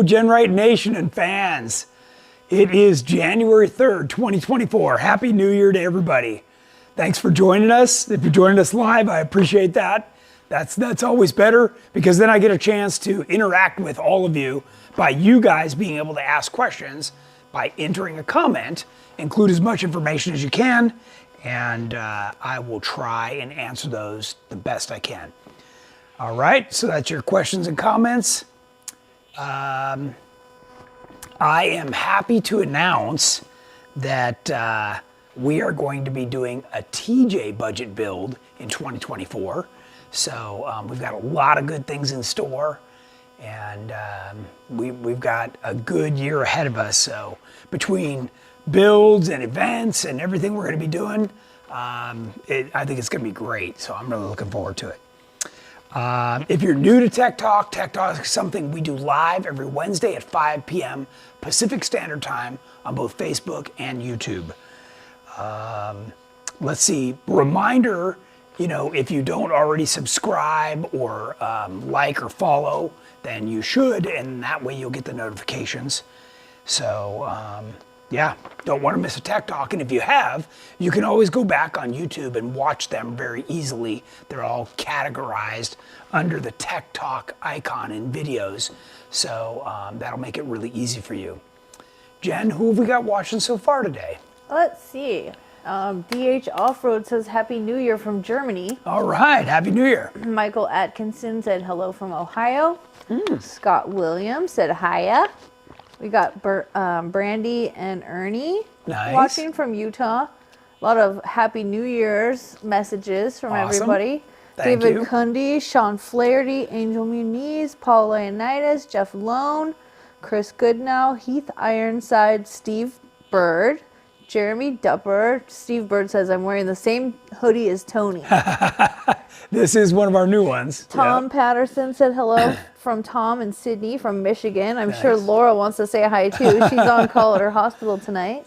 GenRight Nation and fans. It is January 3rd, 2024. Happy New Year to everybody. Thanks for joining us. If you're joining us live, I appreciate that. That's always better because then I get a chance to interact with all of you by you guys being able to ask questions by entering a comment. Include as much information as you can, and I will try and answer those the best I can. All right, so that's your questions and comments. I am happy to announce that we are going to be doing a TJ budget build in 2024. So we've got a lot of good things in store, and we've got a good year ahead of us. So between builds and events and everything we're going to be doing, I think it's going to be great. So I'm really looking forward to it. If you're new to Tech Talk is something we do live every Wednesday at 5 p.m. Pacific Standard Time on both Facebook and YouTube. Let's see, reminder, if you don't already subscribe or like or follow, then you should, and that way you'll get the notifications. So, yeah, don't want to miss a Tech Talk. And if you have, you can always go back on YouTube and watch them very easily. They're all categorized under the Tech Talk icon in videos. So that'll make it really easy for you. Jen, who have we got watching so far today? Let's see. DH Offroad says Happy New Year from Germany. All right, Happy New Year. Michael Atkinson said hello from Ohio. Scott Williams said hiya. We got Brandy and Ernie watching from Utah. A lot of Happy New Year's messages from everybody. Thank David you. Cundy, Sean Flaherty, Angel Muniz, Paul Leonidas, Jeff Lone, Chris Goodnow, Heath Ironside, Steve Bird, Jeremy Dupper. Steve Bird says, I'm wearing the same hoodie as Tony. This is one of our new ones. Tom Patterson said hello from Tom and Sydney from Michigan. I'm sure Laura wants to say hi too. She's on call at her hospital tonight.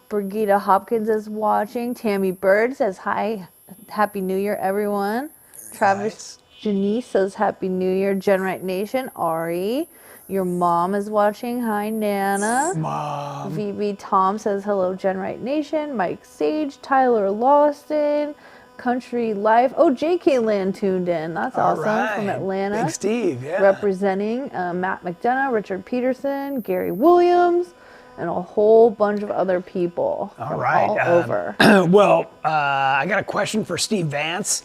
Brigida Hopkins is watching. Tammy Bird says hi. Happy New Year, everyone. Travis Janice says Happy New Year. GenRight Nation. Ari. Your mom is watching. Hi, Nana. Mom. VB Tom says hello, GenRight Nation. Mike Sage. Tyler Lawson. Country Life. Oh, JK Land tuned in. That's awesome. Right. From Atlanta. Big Steve, yeah. Representing Matt McDonough, Richard Peterson, Gary Williams, and a whole bunch of other people All right. all over. Well, I got a question for Steve Vance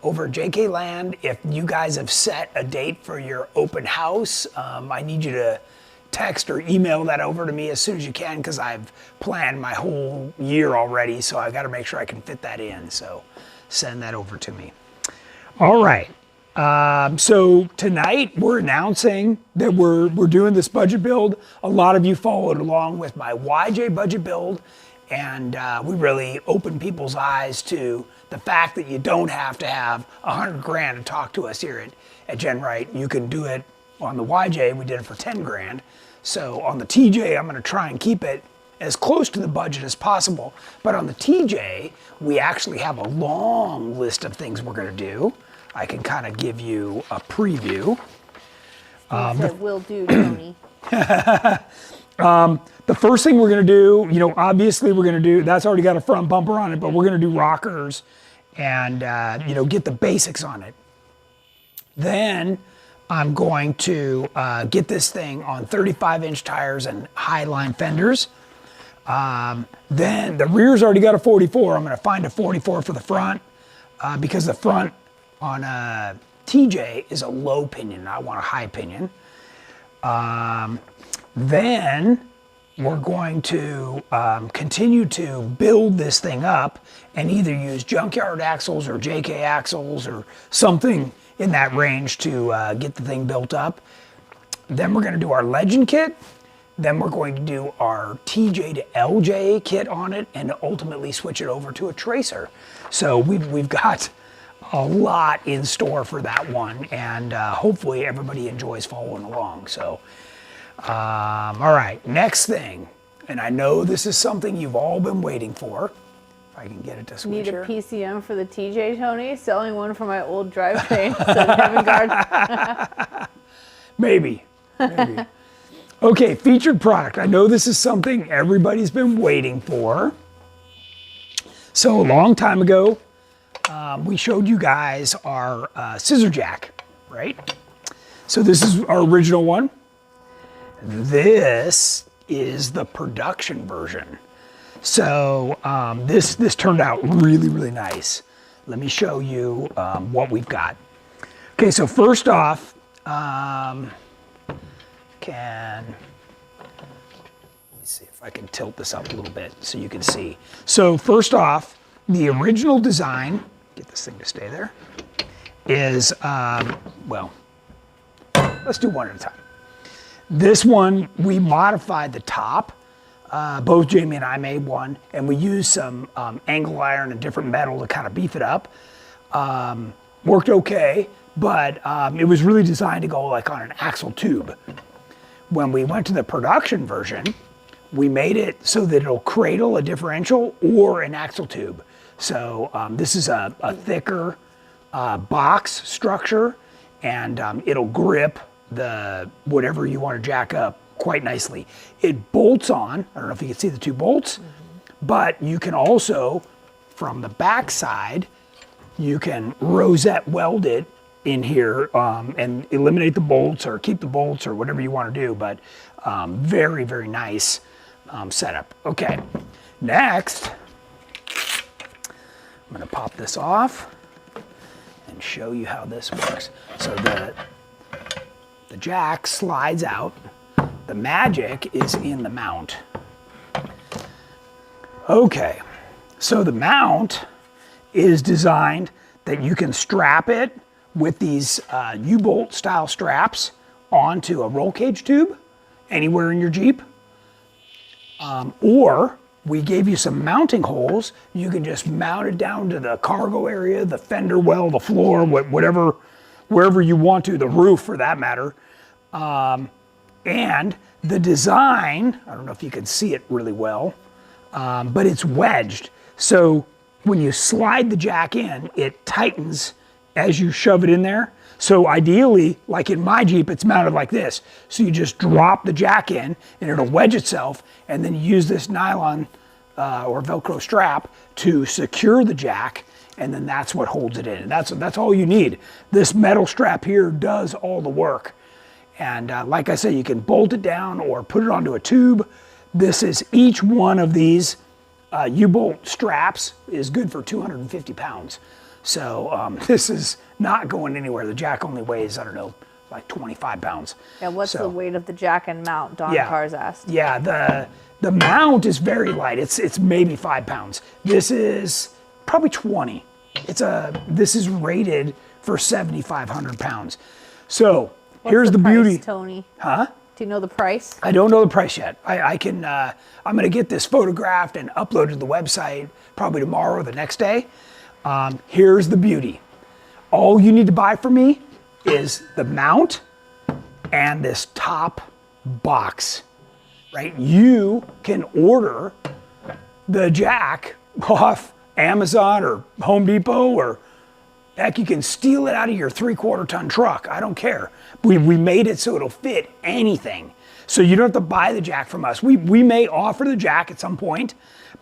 over at JK Land. If you guys have set a date for your open house, I need you to text or email that over to me as soon as you can, because I've planned my whole year already, so I got to make sure I can fit that in. So send that over to me. All right. So tonight we're announcing that we're doing this budget build. A lot of you followed along with my YJ budget build, and we really opened people's eyes to the fact that you don't have to have $100,000 to talk to us here at GenRight. You can do it on the YJ. We did it for 10 grand. So on the TJ, I'm going to try and keep it as close to the budget as possible. But on the TJ, we actually have a long list of things we're going to do. I can kind of give you a preview. Will do, Tony. The first thing we're going to do, obviously we're going to do, that's already got a front bumper on it, but we're going to do rockers and, get the basics on it. Then I'm going to get this thing on 35-inch tires and high-line fenders. Then the rear's already got a 44. I'm going to find a 44 for the front because the front on a TJ is a low pinion. I want a high pinion. Then we're going to continue to build this thing up and either use junkyard axles or JK axles or something in that range to get the thing built up. Then we're going to do our Legend kit. Then we're going to do our TJ to LJ kit on it and ultimately switch it over to a tracer. So we've got a lot in store for that one, and hopefully everybody enjoys following along. So, all right, next thing, and I know this is something you've all been waiting for. If I can get it to switch Need here. a PCM for the TJ, Tony? Selling one for my old drivetrain. So Heaven Guard. Maybe. Maybe. Okay, featured product. I know this is something everybody's been waiting for. So a long time ago, we showed you guys our scissor jack, right? So this is our original one. This is the production version. So this turned out really, really nice. Let me show you what we've got. Okay, so first off, let me see if I can tilt this up a little bit so you can see. So first off, the original design, get this thing to stay there, is, well, let's do one at a time. This one, we modified the top. Both Jamie and I made one, and we used some angle iron and different metal to kind of beef it up. Worked okay, but it was really designed to go like on an axle tube. When we went to the production version, we made it so that it'll cradle a differential or an axle tube. So this is a thicker box structure, and it'll grip the whatever you want to jack up quite nicely. It bolts on. I don't know if you can see the two bolts, but you can also, from the back side, you can rosette weld it in here and eliminate the bolts or keep the bolts or whatever you want to do, but very, very nice setup. Okay, next, I'm gonna pop this off and show you how this works. So the jack slides out. The magic is in the mount. Okay, so the mount is designed that you can strap it with these U-bolt style straps onto a roll cage tube anywhere in your Jeep. Or we gave you some mounting holes. You can just mount it down to the cargo area, the fender well, the floor, whatever, wherever you want to, the roof for that matter. And the design, I don't know if you can see it really well, but it's wedged. So when you slide the jack in, it tightens as you shove it in there. So ideally, like in my Jeep, it's mounted like this. So you just drop the jack in and it'll wedge itself, and then you use this nylon or Velcro strap to secure the jack, and then that's what holds it in. And that's all you need. This metal strap here does all the work. And like I said, you can bolt it down or put it onto a tube. This is each one of these U-bolt straps is good for 250 pounds. So this is not going anywhere. The jack only weighs, I don't know, like 25 pounds. Yeah, what's the weight of the jack and mount? Don Cars asked. Yeah, the mount is very light. It's maybe 5 pounds. This is probably 20. This is rated for 7,500 pounds. So here's the beauty. Tony? Huh? Do you know the price? I don't know the price yet. I can, I'm gonna get this photographed and uploaded to the website probably tomorrow or the next day. Here's the beauty. All you need to buy from me is the mount and this top box, right? You can order the jack off Amazon or Home Depot, or heck, you can steal it out of your 3/4 ton truck. I don't care. We made it so it'll fit anything. So you don't have to buy the jack from us. We may offer the jack at some point,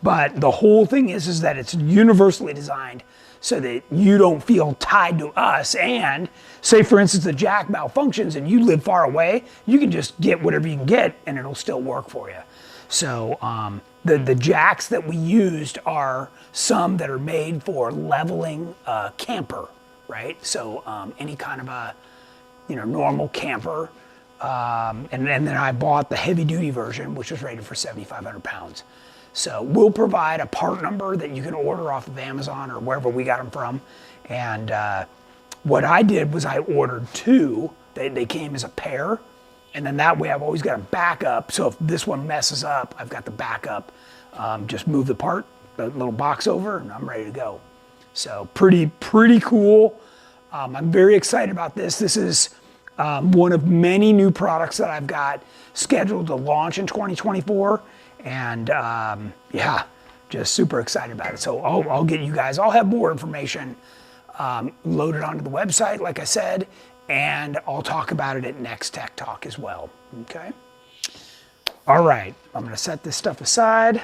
but the whole thing is that it's universally designed so that you don't feel tied to us. And say, for instance, the jack malfunctions and you live far away, you can just get whatever you can get and it'll still work for you. So the jacks that we used are some that are made for leveling a camper, right? So any kind of a normal camper. And then I bought the heavy duty version, which was rated for 7,500 pounds. So we'll provide a part number that you can order off of Amazon or wherever we got them from. And what I did was I ordered two. They came as a pair. And then that way I've always got a backup. So if this one messes up, I've got the backup. Just move the little box over, and I'm ready to go. So pretty cool. I'm very excited about this. This is one of many new products that I've got scheduled to launch in 2024. And yeah, just super excited about it. So I'll get you guys, I'll have more information loaded onto the website, like I said, and I'll talk about it at next Tech Talk as well, okay? All right, I'm gonna set this stuff aside.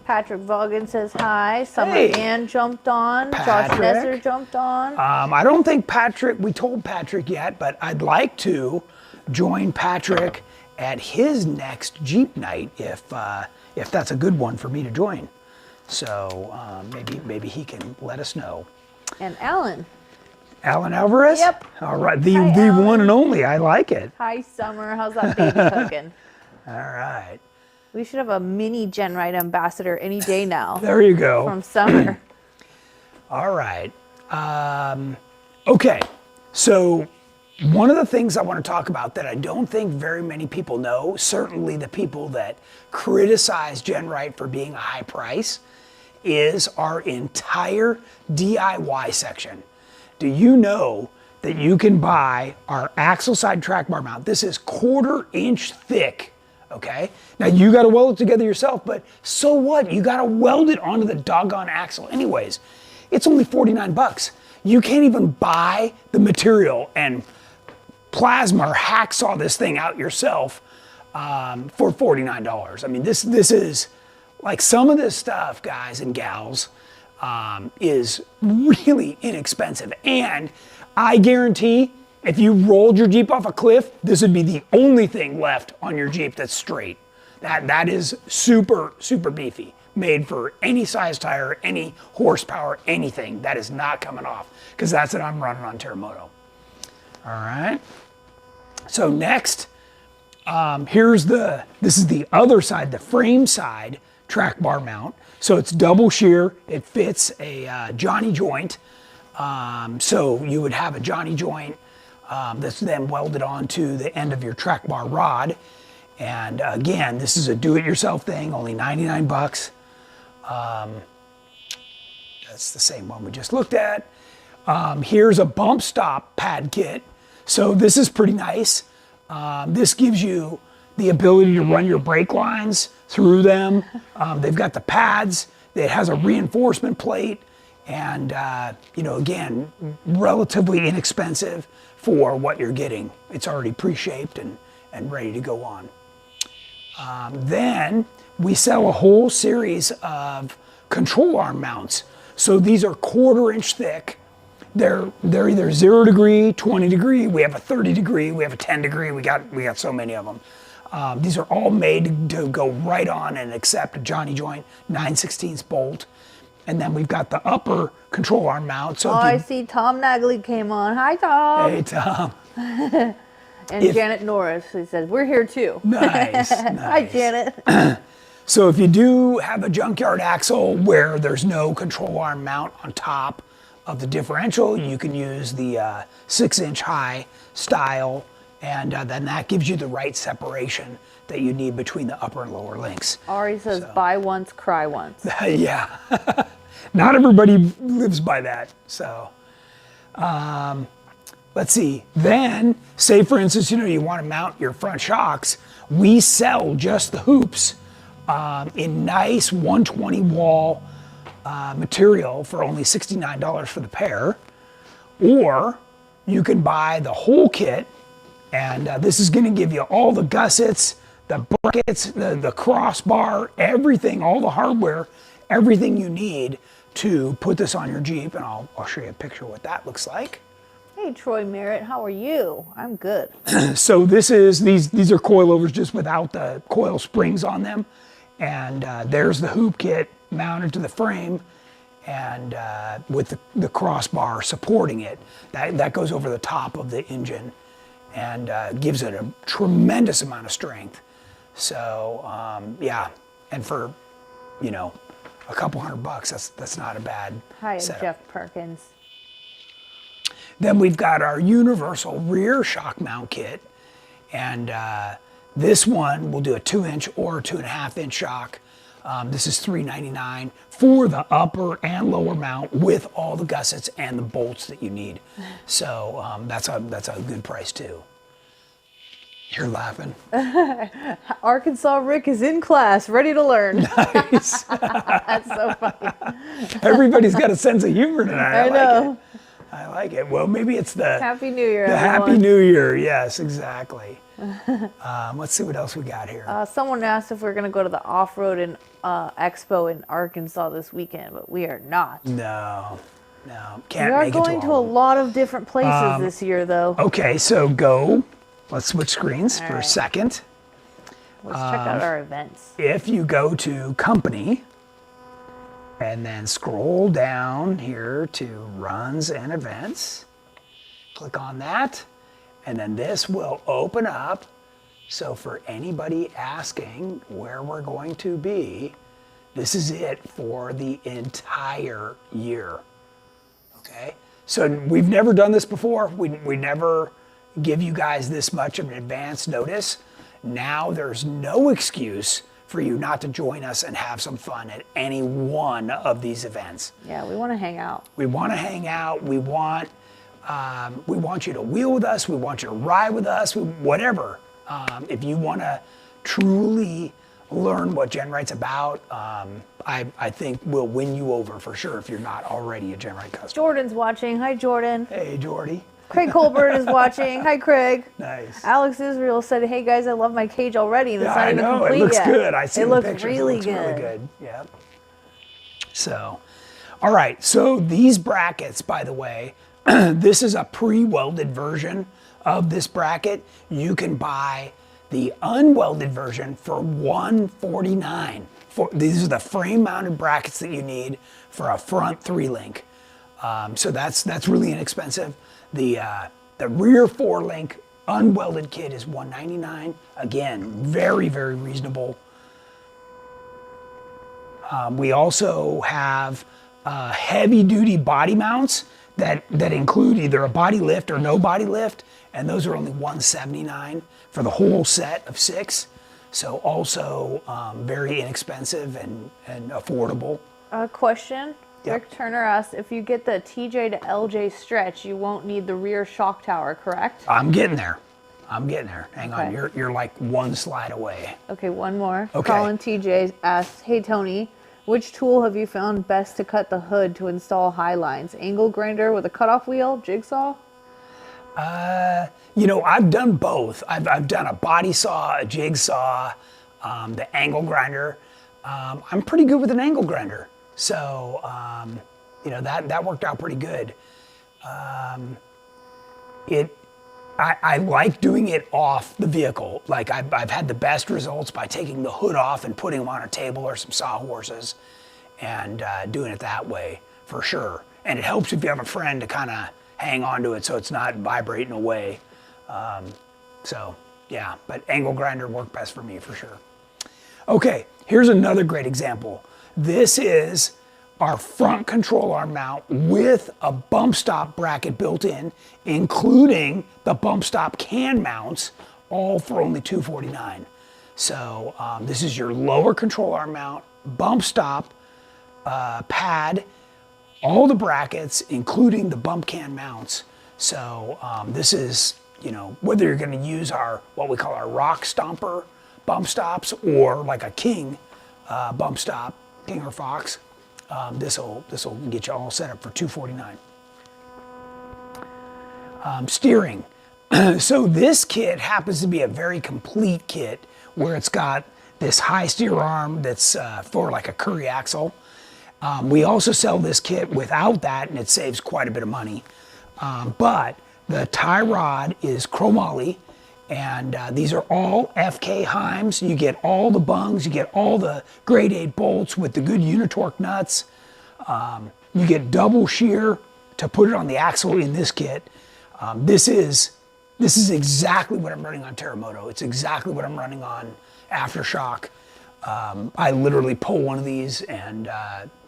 Patrick Vaughan says hi. Summer Hey, Ann jumped on. Patrick. Josh Nesser jumped on. I don't think we told Patrick yet, but I'd like to join Patrick at his next Jeep night if that's a good one for me to join. So maybe he can let us know. And Alan. Alan Alvarez? Yep. All right, the Alan. one and only. I like it. Hi, Summer. How's that baby cooking? All right. We should have a mini GenRight ambassador any day now. There you go. From Summer. All right. Okay. So one of the things I want to talk about that I don't think very many people know, certainly the people that criticize GenRight for being a high price, is our entire DIY section. Do you know that you can buy our axle side track bar mount? This is 1/4 inch thick, okay? Now you gotta weld it together yourself, but so what? You gotta weld it onto the doggone axle anyways. It's only 49 bucks. You can't even buy the material and plasma or hacksaw this thing out yourself for $49. I mean, this is, like, some of this stuff, guys and gals, is really inexpensive. And I guarantee if you rolled your Jeep off a cliff, this would be the only thing left on your Jeep that's straight. That is super, super beefy. Made for any size tire, any horsepower, anything. That is not coming off, because that's what I'm running on Terremoto. All right. So next, this is the other side, the frame side track bar mount. So it's double shear. It fits a Johnny joint. So you would have a Johnny joint that's then welded onto the end of your track bar rod. And again, this is a do-it-yourself thing, only 99 bucks. That's the same one we just looked at. Here's a bump stop pad kit. So this is pretty nice. This gives you the ability to run your brake lines through them. They've got the pads. It has a reinforcement plate. And, again, relatively inexpensive for what you're getting. It's already pre-shaped and ready to go on. Then we sell a whole series of control arm mounts. So these are 1/4 inch thick. They're either 0 degree, 20 degree, we have a 30 degree, we have a 10 degree, we got so many of them. These are all made to go right on and accept a Johnny joint 9/16 bolt. And then we've got the upper control arm mount. So I see Tom Nagley came on. Hi, Tom. Hey, Tom. And Janet Norris, who says, we're here too. Nice, nice. Hi, Janet. So if you do have a junkyard axle where there's no control arm mount on top of the differential, you can use the 6-inch high style, and then that gives you the right separation that you need between the upper and lower links. Ari says, buy once, cry once. Yeah. Not everybody lives by that. So let's see. Then, say for instance, you want to mount your front shocks. We sell just the hoops in nice 120 wall material for only $69 for the pair. Or you can buy the whole kit, and this is going to give you all the gussets, the brackets, the crossbar, everything, all the hardware, everything you need to put this on your Jeep. And I'll show you a picture of what that looks like. Hey, Troy Merritt, how are you? I'm good. So these are coilovers just without the coil springs on them. And there's the hoop kit mounted to the frame, and with the crossbar supporting it. That goes over the top of the engine and gives it a tremendous amount of strength. So yeah, and for a couple $100, that's not a bad Hi, setup. Jeff Perkins. Then we've got our universal rear shock mount kit, and this one will do a 2-inch or 2.5-inch shock. This is $3.99 for the upper and lower mount with all the gussets and the bolts that you need. So that's a good price too. You're laughing. Arkansas Rick is in class, ready to learn. Nice. That's so funny. Everybody's got a sense of humor tonight. I know. I like like it. Well, maybe it's the Happy New Year, the everyone. Happy New Year. Yes, exactly. Let's see what else we got here. Someone asked if we're going to go to the off-road and expo in Arkansas this weekend, but we are not. No, We can't are make it going to to a all of them. lot of different places this year, though. Okay, so let's switch screens for a right. second. Let's check out our events. If you go to company and then scroll down here to runs and events, click on that, and then this will open up. So for anybody asking where we're going to be, this is it for the entire year. Okay, so we've never done this before. We never give you guys this much of an advance notice. Now there's no excuse for you not to join us and have some fun at any one of these events. Yeah, we want to hang out. We want to hang out. We want you to wheel with us. We want you to ride with us. Whatever. If you want to truly learn what GenRight's about, I think we'll win you over for sure if you're not already a GenRight customer. Jordan's watching. Hi, Jordan. Hey, Jordy. Craig Colbert is watching. Hi, Craig. Nice. Alex Israel said, "Hey guys, I love my cage already, and it's Yeah, not I even know. complete It looks yet." good. I see it the looks pictures. really It looks good. really good. Yeah. So, all right. So these brackets, by the way, this is a pre-welded version of this bracket. You can buy the unwelded version for $149. These are the frame-mounted brackets that you need for a front 3-link. So that's really inexpensive. The rear 4-link unwelded kit is $199. Again, very, very reasonable. We also have heavy-duty body mounts that include either a body lift or no body lift, and those are only $179 for the whole set of 6. So also very inexpensive and affordable. Question. Yep. Rick Turner asked, if you get the TJ to LJ stretch, you won't need the rear shock tower, correct? I'm getting there. Hang on, Okay. you're like one slide away. Okay, one more. Okay. Colin TJ asked, "Hey Tony, which tool have you found best to cut the hood to install high lines? Angle grinder with a cutoff wheel, jigsaw?" I've done both. I've done a body saw, a jigsaw, the angle grinder. I'm pretty good with an angle grinder. So, that worked out pretty good. I like doing it off the vehicle. Like I've had the best results by taking the hood off and putting them on a table or some sawhorses and doing it that way for sure. And it helps if you have a friend to kind of hang on to it so it's not vibrating away. But angle grinder worked best for me for sure. Okay, here's another great example. This is our front control arm mount with a bump stop bracket built in, including the bump stop can mounts, all for only $249. So this is your lower control arm mount, bump stop, pad, all the brackets, including the bump can mounts. So this is, whether you're going to use what we call our rock stomper bump stops or like a King bump stop, King or Fox, this will get you all set up for $249. Steering. So this kit happens to be a very complete kit where it's got this high steer arm that's for like a Curry axle. We also sell this kit without that, and it saves quite a bit of money. But the tie rod is chromoly, and these are all FK Heims. You get all the bungs, you get all the grade 8 bolts with the good unitorque nuts. You get double shear to put it on the axle in this kit. This is exactly what I'm running on Terremoto. It's exactly what I'm running on Aftershock. I literally pull one of these and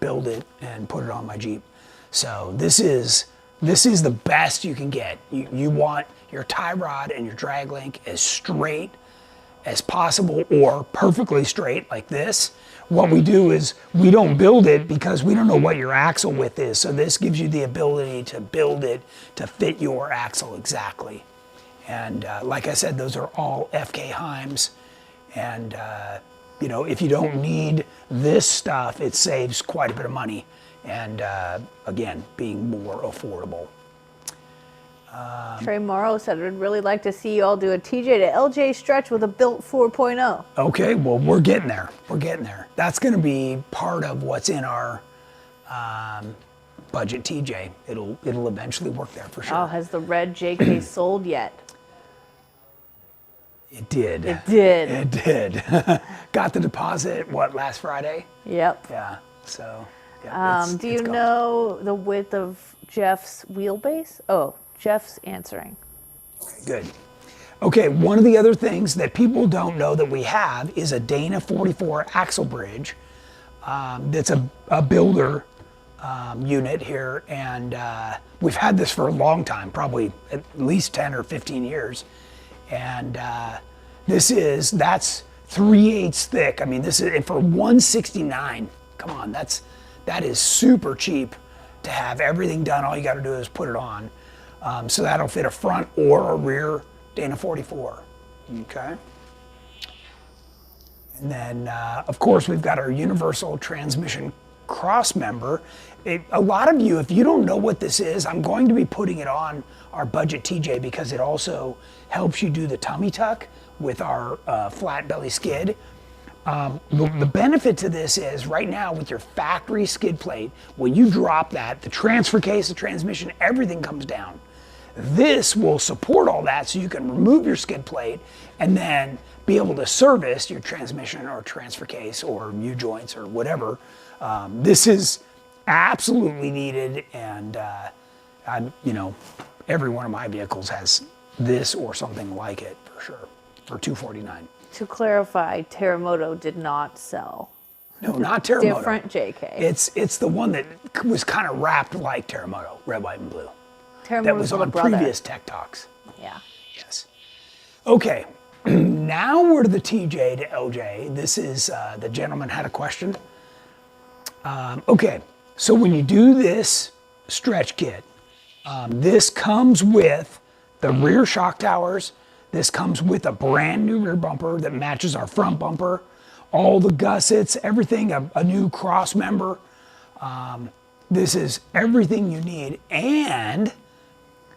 build it and put it on my Jeep. So this is the best you can get. You want your tie rod and your drag link as straight as possible or perfectly straight like this. What we do is we don't build it because we don't know what your axle width is. So this gives you the ability to build it to fit your axle exactly. And like I said, those are all FK Heims. And if you don't need this stuff, it saves quite a bit of money. And again, being more affordable. Trey Morrow said, I'd really like to see you all do a TJ to LJ stretch with a built 4.0. Okay, well, we're getting there. We're getting there. That's going to be part of what's in our budget TJ. It'll eventually work there for sure. Oh, has the red JK sold yet? It did. It did. It did. Got the deposit, last Friday? Yep. Yeah, so. Yeah, do you know the width of Jeff's wheelbase? Oh, Jeff's answering. Okay, good. Okay, one of the other things that people don't know that we have is a Dana 44 axle bridge. That's a builder unit here, and we've had this for a long time, probably at least 10 or 15 years. And that's 3/8 thick. I mean, this is for $169. Come on, that is super cheap to have everything done. All you got to do is put it on. So that'll fit a front or a rear Dana 44. Okay. And then, of course, we've got our universal transmission cross member. A lot of you, if you don't know what this is, I'm going to be putting it on our budget TJ because it also helps you do the tummy tuck with our flat belly skid. The benefit to this is right now with your factory skid plate, when you drop that, the transfer case, the transmission, everything comes down. This will support all that so you can remove your skid plate and then be able to service your transmission or transfer case or U-joints or whatever. This is absolutely needed, and every one of my vehicles has this or something like it for sure for $249. To clarify, Terremoto did not sell. No, not Terremoto. Different JK. It's the one that was kind of wrapped like Terremoto, red, white, and blue. That was on brother. previous Tech Talks. Yeah. Yes. Okay, now we're to the TJ to LJ. This is, the gentleman had a question. Okay, so when you do this stretch kit, this comes with the rear shock towers. This comes with a brand new rear bumper that matches our front bumper. All the gussets, everything, a new cross member. This is everything you need, and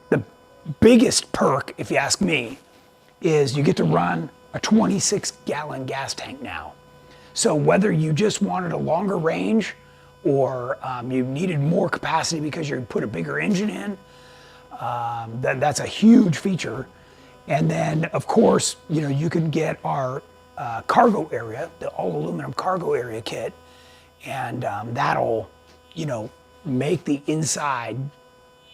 the biggest perk, if you ask me, is you get to run a 26-gallon gas tank now. So whether you just wanted a longer range or you needed more capacity because you put a bigger engine in, that's a huge feature. And then, of course, you can get our cargo area, the all-aluminum cargo area kit, and that'll, make the inside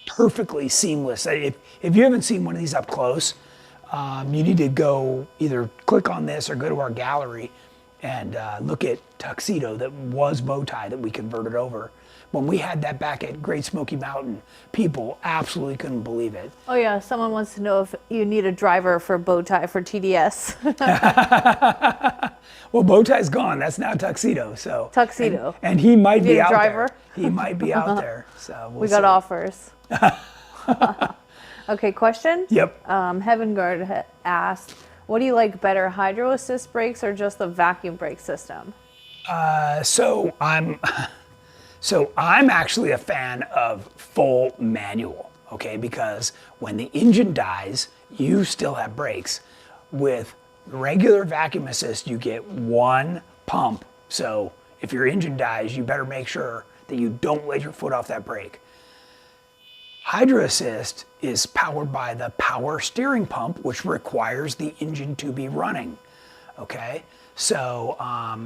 perfectly seamless. If you haven't seen one of these up close, you need to go either click on this or go to our gallery and look at Tuxedo that was Bowtie that we converted over. When we had that back at Great Smoky Mountain, people absolutely couldn't believe it. Oh yeah, someone wants to know if you need a driver for Bowtie for TDS. Well, Bowtie's gone. That's now Tuxedo. So Tuxedo. And he might be out driver? there. He might be out there. So we got offers. Okay, question? Yep. Heaven Guard asked, what do you like better, hydro assist brakes or just the vacuum brake system? So I'm actually a fan of full manual, okay? Because when the engine dies, you still have brakes. With regular vacuum assist, you get one pump. So if your engine dies, you better make sure that you don't let your foot off that brake. Hydro assist is powered by the power steering pump, which requires the engine to be running, okay? So I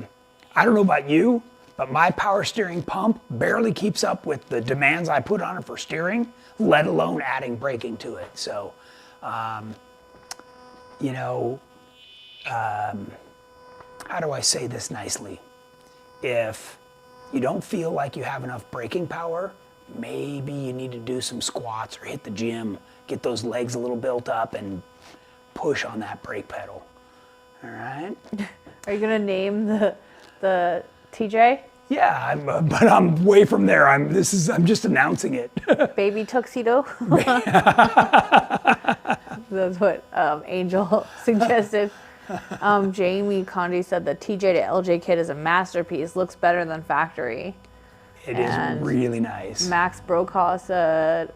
don't know about you, but my power steering pump barely keeps up with the demands I put on it for steering, let alone adding braking to it. So, how do I say this nicely? If you don't feel like you have enough braking power, maybe you need to do some squats or hit the gym, get those legs a little built up and push on that brake pedal. All right? Are you gonna name the TJ? Yeah, but I'm way from there. I'm just announcing it. Baby Tuxedo? That's what Angel suggested. Jamie Condi said the TJ to LJ kit is a masterpiece. Looks better than factory. It is really nice. Max Brokaw said,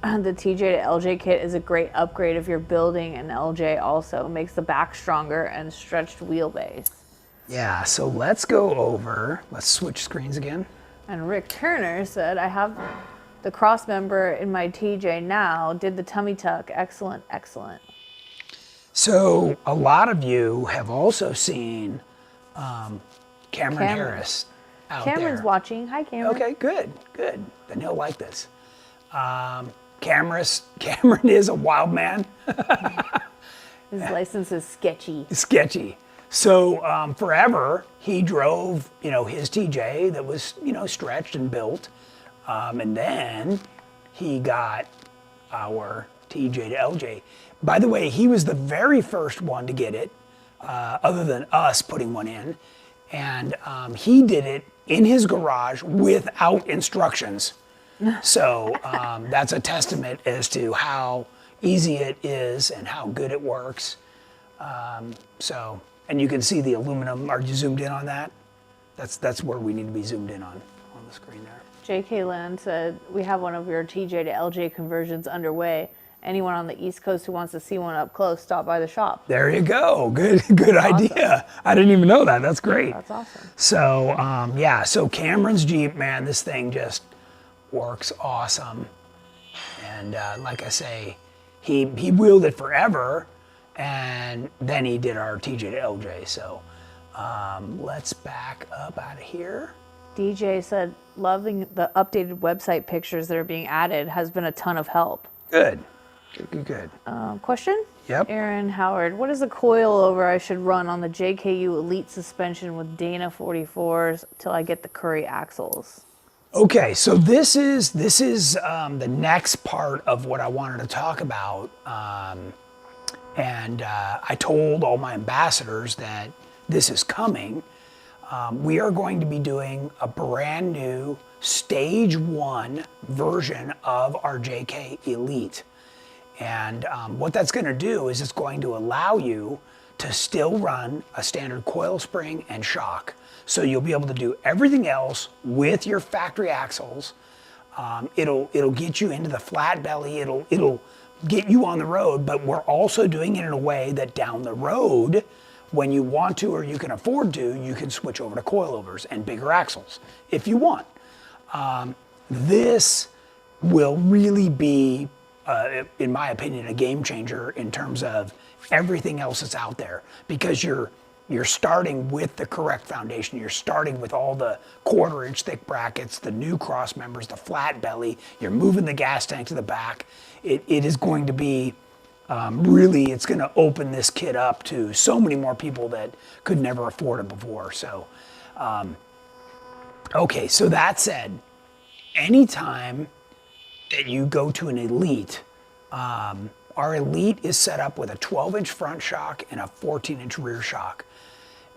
The TJ to LJ kit is a great upgrade if you're building an LJ also. It makes the back stronger and stretched wheelbase. Yeah, so let's go over, let's switch screens again. And Rick Turner said, I have the cross member in my TJ now, did the tummy tuck, excellent, excellent. So a lot of you have also seen Cameron Harris out Cameron's there. watching. Hi, Cameron. Okay, good. Then he'll like this. Cameron is a wild man. His license is sketchy. Sketchy. So forever he drove, his TJ that was, stretched and built, and then he got our TJ to LJ. By the way, he was the very first one to get it, other than us putting one in, and he did it in his garage without instructions. So that's a testament as to how easy it is and how good it works. And you can see the aluminum. Are you zoomed in on that? That's where we need to be zoomed in on the screen there. JK Land said, we have one of your TJ to LJ conversions underway. Anyone on the East Coast who wants to see one up close, stop by the shop. There you go. Good idea. I didn't even know that. That's great. That's awesome. So, so Cameron's Jeep, man, this thing just works awesome. And like I say, he wheeled it forever, and then he did our TJ to LJ. So let's back up out of here. DJ said, loving the updated website pictures that are being added, has been a ton of help. Good. Question? Yep. Aaron Howard, what is the coilover I should run on the JKU Elite suspension with Dana 44s till I get the Curry axles? Okay, so this is the next part of what I wanted to talk about, and I told all my ambassadors that this is coming. We are going to be doing a brand new Stage 1 version of our JK Elite. And what that's going to do is it's going to allow you to still run a standard coil spring and shock. So you'll be able to do everything else with your factory axles. It'll get you into the flat belly. It'll get you on the road, but we're also doing it in a way that down the road, when you want to or you can afford to, you can switch over to coilovers and bigger axles if you want. This will really be, in my opinion, a game changer in terms of everything else that's out there, because you're starting with the correct foundation. You're starting with all the 1/4 inch thick brackets, the new cross members, the flat belly. You're moving the gas tank to the back. It is going to be really, it's going to open this kit up to so many more people that could never afford it before. So, okay, so that said, anytime that you go to an Elite, our Elite is set up with a 12-inch front shock and a 14-inch rear shock.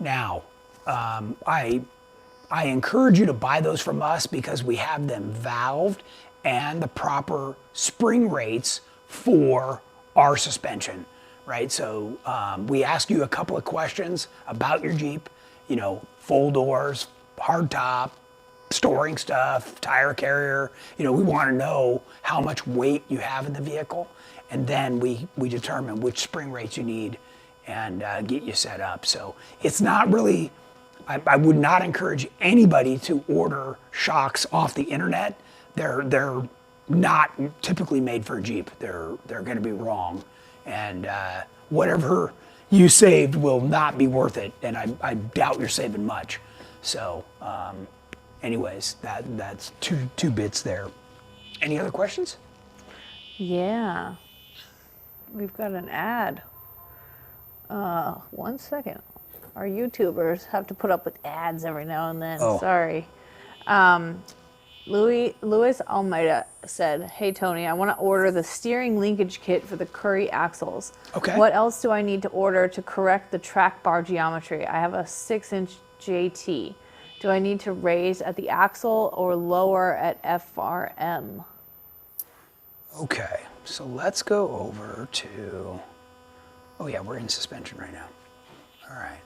Now, I encourage you to buy those from us because we have them valved and the proper spring rates for our suspension, right? So we ask you a couple of questions about your Jeep, full doors, hard top, storing stuff, tire carrier. We want to know how much weight you have in the vehicle, and then we determine which spring rates you need and get you set up. So it's not really, I would not encourage anybody to order shocks off the internet. They're not typically made for a Jeep. They're going to be wrong, and whatever you saved will not be worth it, and I doubt you're saving much. So anyways, that's two bits there. Any other questions? Yeah, we've got an ad. 1 second. Our YouTubers have to put up with ads every now and then. Oh. Sorry. Luis Almeida said, hey Tony, I want to order the steering linkage kit for the Curry axles. Okay. What else do I need to order to correct the track bar geometry? I have a 6-inch JT. Do I need to raise at the axle or lower at FRM? Okay, so let's go over to, oh yeah, we're in suspension right now. All right.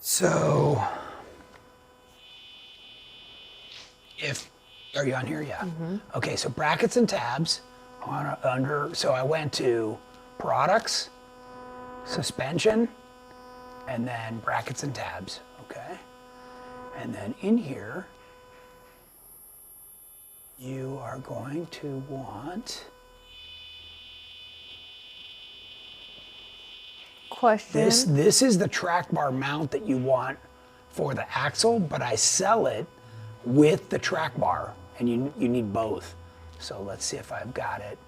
So, Are you on here? Yeah. Okay, so brackets and tabs so I went to products, suspension, and then brackets and tabs, okay? And then in here, you are going to want question. This is the track bar mount that you want for the axle, but I sell it with the track bar, and you need both. So let's see if I've got it.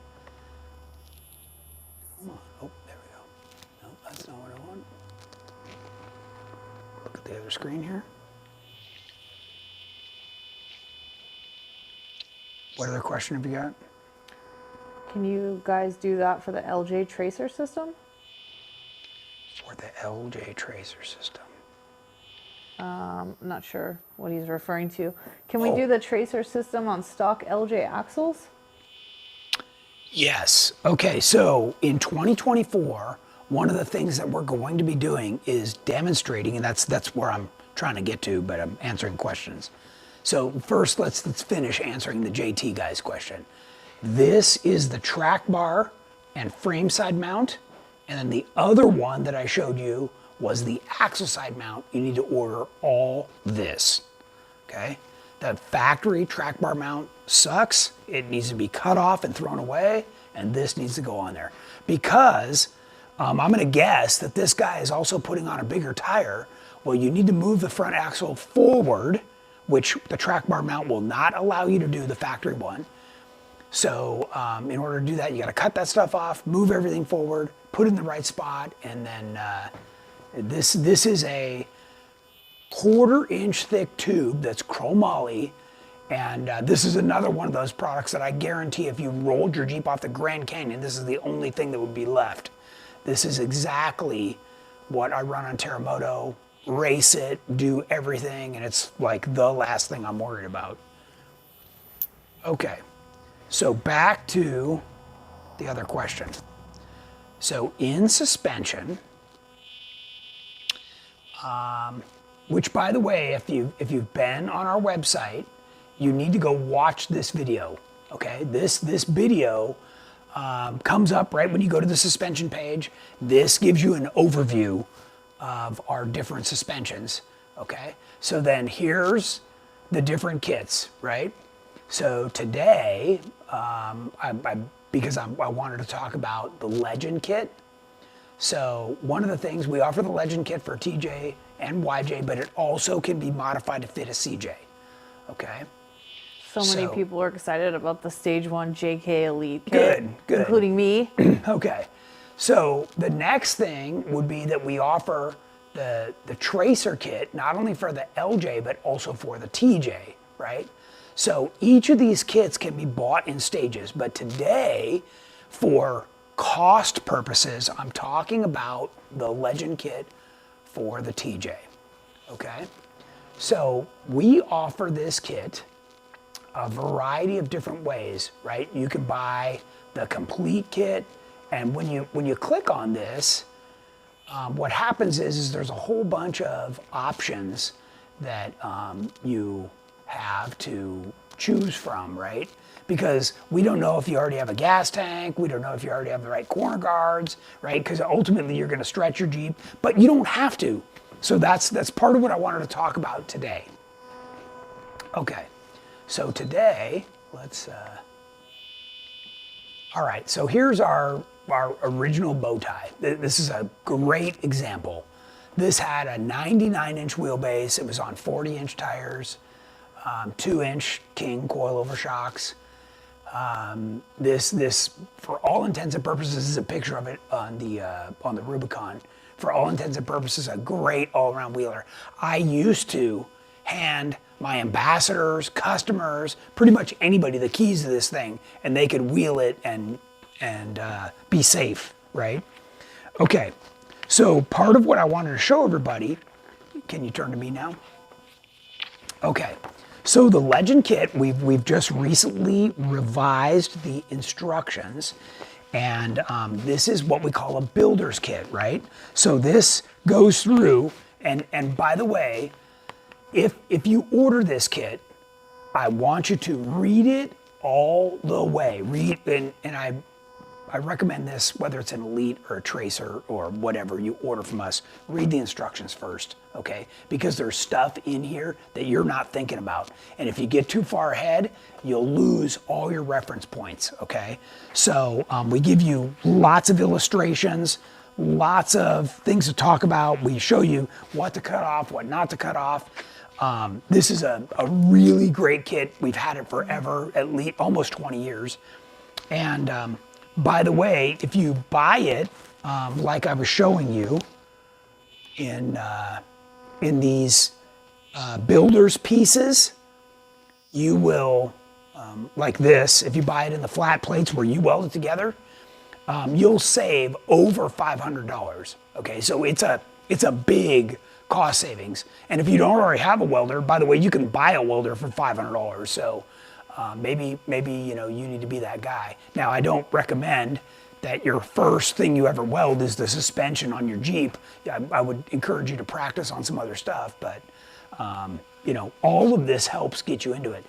Come on. Oh, there we go. No, that's not what I want. Look at the other screen here. What other question have you got? Can you guys do that for the LJ tracer system? For the LJ tracer system. I'm not sure what he's referring to. Can we do the tracer system on stock LJ axles? Yes. Okay, so in 2024, one of the things that we're going to be doing is demonstrating, and that's where I'm trying to get to, but I'm answering questions. So first, let's finish answering the JT guy's question. This is the track bar and frame side mount, and then the other one that I showed you was the axle side mount. You need to order all this, okay? The factory track bar mount sucks. It needs to be cut off and thrown away, and this needs to go on there. Because I'm gonna guess that this guy is also putting on a bigger tire. Well, you need to move the front axle forward, which the track bar mount will not allow you to do, the factory one. So in order to do that, you gotta cut that stuff off, move everything forward, put it in the right spot, and then this is a 1/4 inch thick tube that's chromoly, and this is another one of those products that I guarantee if you rolled your Jeep off the Grand Canyon, this is the only thing that would be left. This is exactly what I run on Terremoto, race it, do everything, and it's like the last thing I'm worried about. Okay, so back to the other question. So in suspension, which by the way, if you've been on our website, you need to go watch this video, okay? This video comes up right when you go to the suspension page. This gives you an overview of our different suspensions, okay? So then here's the different kits, right? So today, because I wanted to talk about the Legend kit. So one of the things, we offer the Legend kit for TJ and YJ, but it also can be modified to fit a CJ, okay? So many people are excited about the Stage 1 JK Elite kit. Good. Including me. Okay, so the next thing would be that we offer the Tracer kit, not only for the LJ, but also for the TJ, right? So each of these kits can be bought in stages, but today, for cost purposes, I'm talking about the Legend kit for the TJ, okay? So we offer this kit a variety of different ways, right? You can buy the complete kit, and when you click on this, what happens is there's a whole bunch of options that you have to choose from, right? Because we don't know if you already have a gas tank, we don't know if you already have the right corner guards, right? Because ultimately you're gonna stretch your Jeep, but you don't have to. So that's part of what I wanted to talk about today. Okay, so today, all right, so here's our original bow tie. This is a great example. This had a 99-inch wheelbase, it was on 40-inch tires, 2-inch King coilover shocks. This, for all intents and purposes, is a picture of it on the Rubicon. For all intents and purposes, a great all-around wheeler. I used to hand my ambassadors, customers, pretty much anybody the keys to this thing, and they could wheel it and be safe, right? Okay, so part of what I wanted to show everybody, can you turn to me now? Okay. So the Legend kit, we've just recently revised the instructions, and this is what we call a builder's kit, right? So this goes through, and by the way, if you order this kit, I want you to read it all the way. Read, and I recommend this, whether it's an Elite or a Tracer or whatever you order from us, read the instructions first, okay? Because there's stuff in here that you're not thinking about. And if you get too far ahead, you'll lose all your reference points, okay? So we give you lots of illustrations, lots of things to talk about. We show you what to cut off, what not to cut off. This is a really great kit. We've had it forever, at least almost 20 years. And by the way, if you buy it, like I was showing you in these builder's pieces, you will, like this, if you buy it in the flat plates where you weld it together, you'll save over $500, okay? So it's a big cost savings. And if you don't already have a welder, by the way, you can buy a welder for $500, so maybe you know, you need to be that guy. Now, I don't recommend that your first thing you ever weld is the suspension on your Jeep. I would encourage you to practice on some other stuff, but you know, all of this helps get you into it.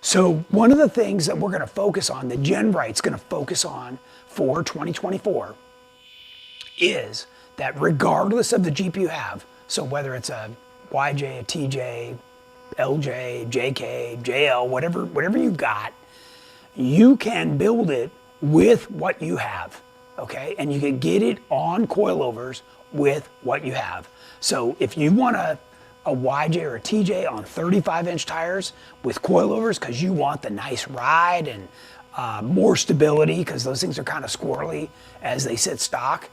So one of the things that we're gonna focus on, that GenRight's gonna focus on for 2024, is that regardless of the Jeep you have, so whether it's a YJ, a TJ, LJ, JK, JL, whatever you got, you can build it with what you have, okay? And you can get it on coilovers with what you have. So if you want a YJ or a TJ on 35-inch tires with coilovers because you want the nice ride and more stability, because those things are kind of squirrely as they sit stock,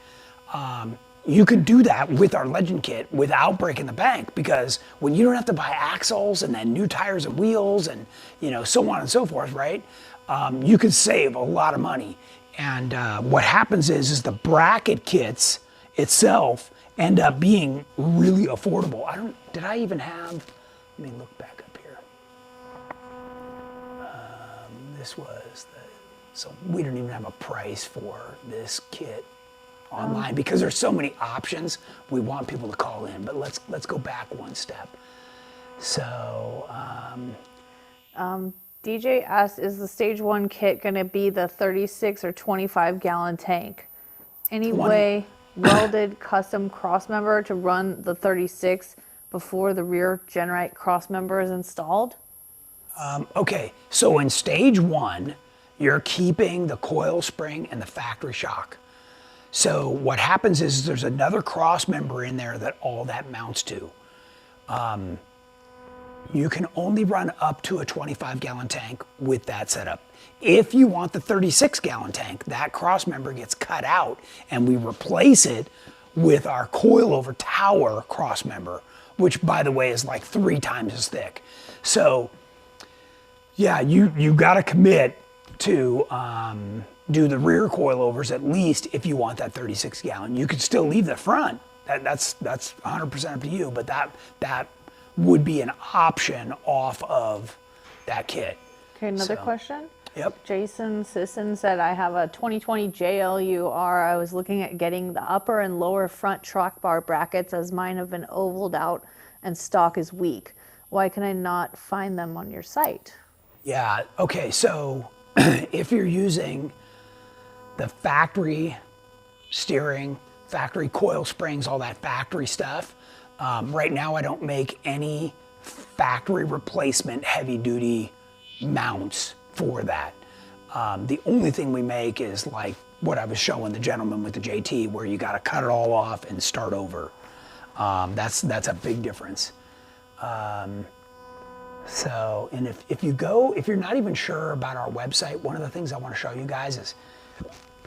you could do that with our Legend kit without breaking the bank, because when you don't have to buy axles and then new tires and wheels and, you know, so on and so forth, right? You can save a lot of money. And what happens is the bracket kits itself end up being really affordable. Did I even have, let me look back up here. This was so we don't even have a price for this kit online because there's so many options. We want people to call in, but let's go back one step. So DJ asks, is the stage 1 kit going to be the 36 or 25 gallon tank? Any 20. way welded custom cross member to run the 36 before the rear GenRight cross member is installed? Okay, so in stage 1, you're keeping the coil spring and the factory shock. So what happens is there's another cross member in there that all that mounts to. You can only run up to a 25-gallon tank with that setup. If you want the 36-gallon tank, that cross member gets cut out and we replace it with our coilover tower cross member, which by the way is like 3 times as thick. So yeah, you gotta commit to do the rear coilovers at least if you want that 36-gallon. You could still leave the front. That's 100% up to you, but that would be an option off of that kit. Okay, another question. Yep. Jason Sisson said, I have a 2020 JLUR. I was looking at getting the upper and lower front truck bar brackets as mine have been ovaled out and stock is weak. Why can I not find them on your site? Yeah, okay, so if you're using the factory steering, factory coil springs, all that factory stuff, right now I don't make any factory replacement heavy duty mounts for that. The only thing we make is like what I was showing the gentleman with the JT, where you gotta cut it all off and start over. That's a big difference. So, and if you're not even sure about our website, one of the things I want to show you guys is,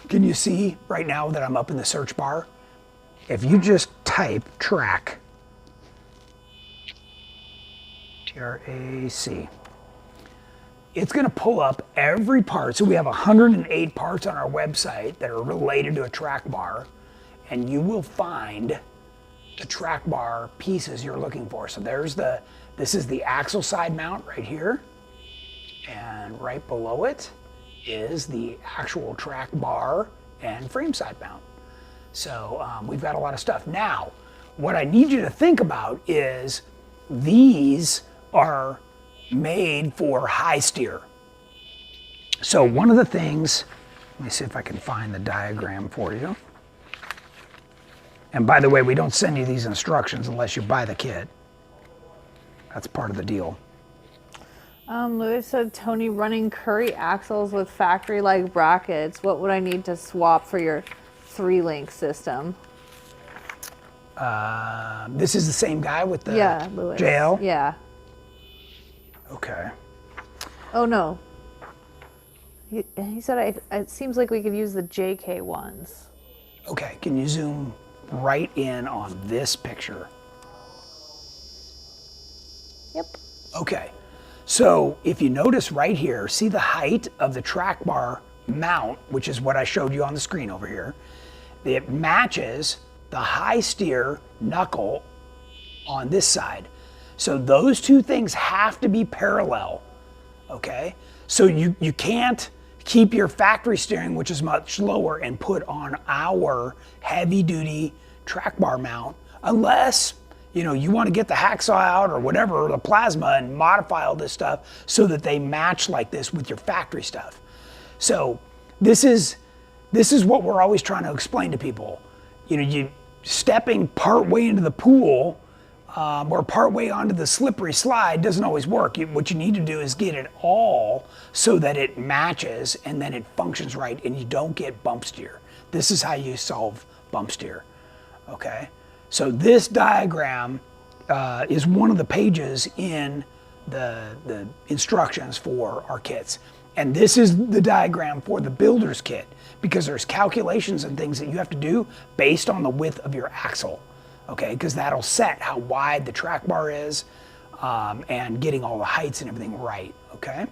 can you see right now that I'm up in the search bar? If you just type track, T-R-A-C, it's going to pull up every part. So we have 108 parts on our website that are related to a track bar, and you will find the track bar pieces you're looking for. So this is the axle side mount right here, and right below it is the actual track bar and frame side mount. So we've got a lot of stuff. Now, what I need you to think about is these are made for high steer. So one of the things, let me see if I can find the diagram for you. And by the way, we don't send you these instructions unless you buy the kit. That's part of the deal. Louis said, Tony, running Curry axles with factory-like brackets, what would I need to swap for your 3-link system? This is the same guy with the Louis. JL? Yeah. Okay. Oh, no. He said, it seems like we could use the JK ones. Okay, can you zoom right in on this picture? Yep. Okay, so if you notice right here, see the height of the track bar mount, which is what I showed you on the screen over here. It matches the high steer knuckle on this side. So those two things have to be parallel, okay? So you can't keep your factory steering, which is much lower, and put on our heavy duty track bar mount unless you want to get the hacksaw out or whatever, or the plasma, and modify all this stuff so that they match like this with your factory stuff. So this is what we're always trying to explain to people. You stepping part way into the pool or part way onto the slippery slide doesn't always work. What you need to do is get it all so that it matches and then it functions right and you don't get bump steer. This is how you solve bump steer, okay? So this diagram is one of the pages in the instructions for our kits. And this is the diagram for the builder's kit because there's calculations and things that you have to do based on the width of your axle, okay? Because that'll set how wide the track bar is and getting all the heights and everything right, okay?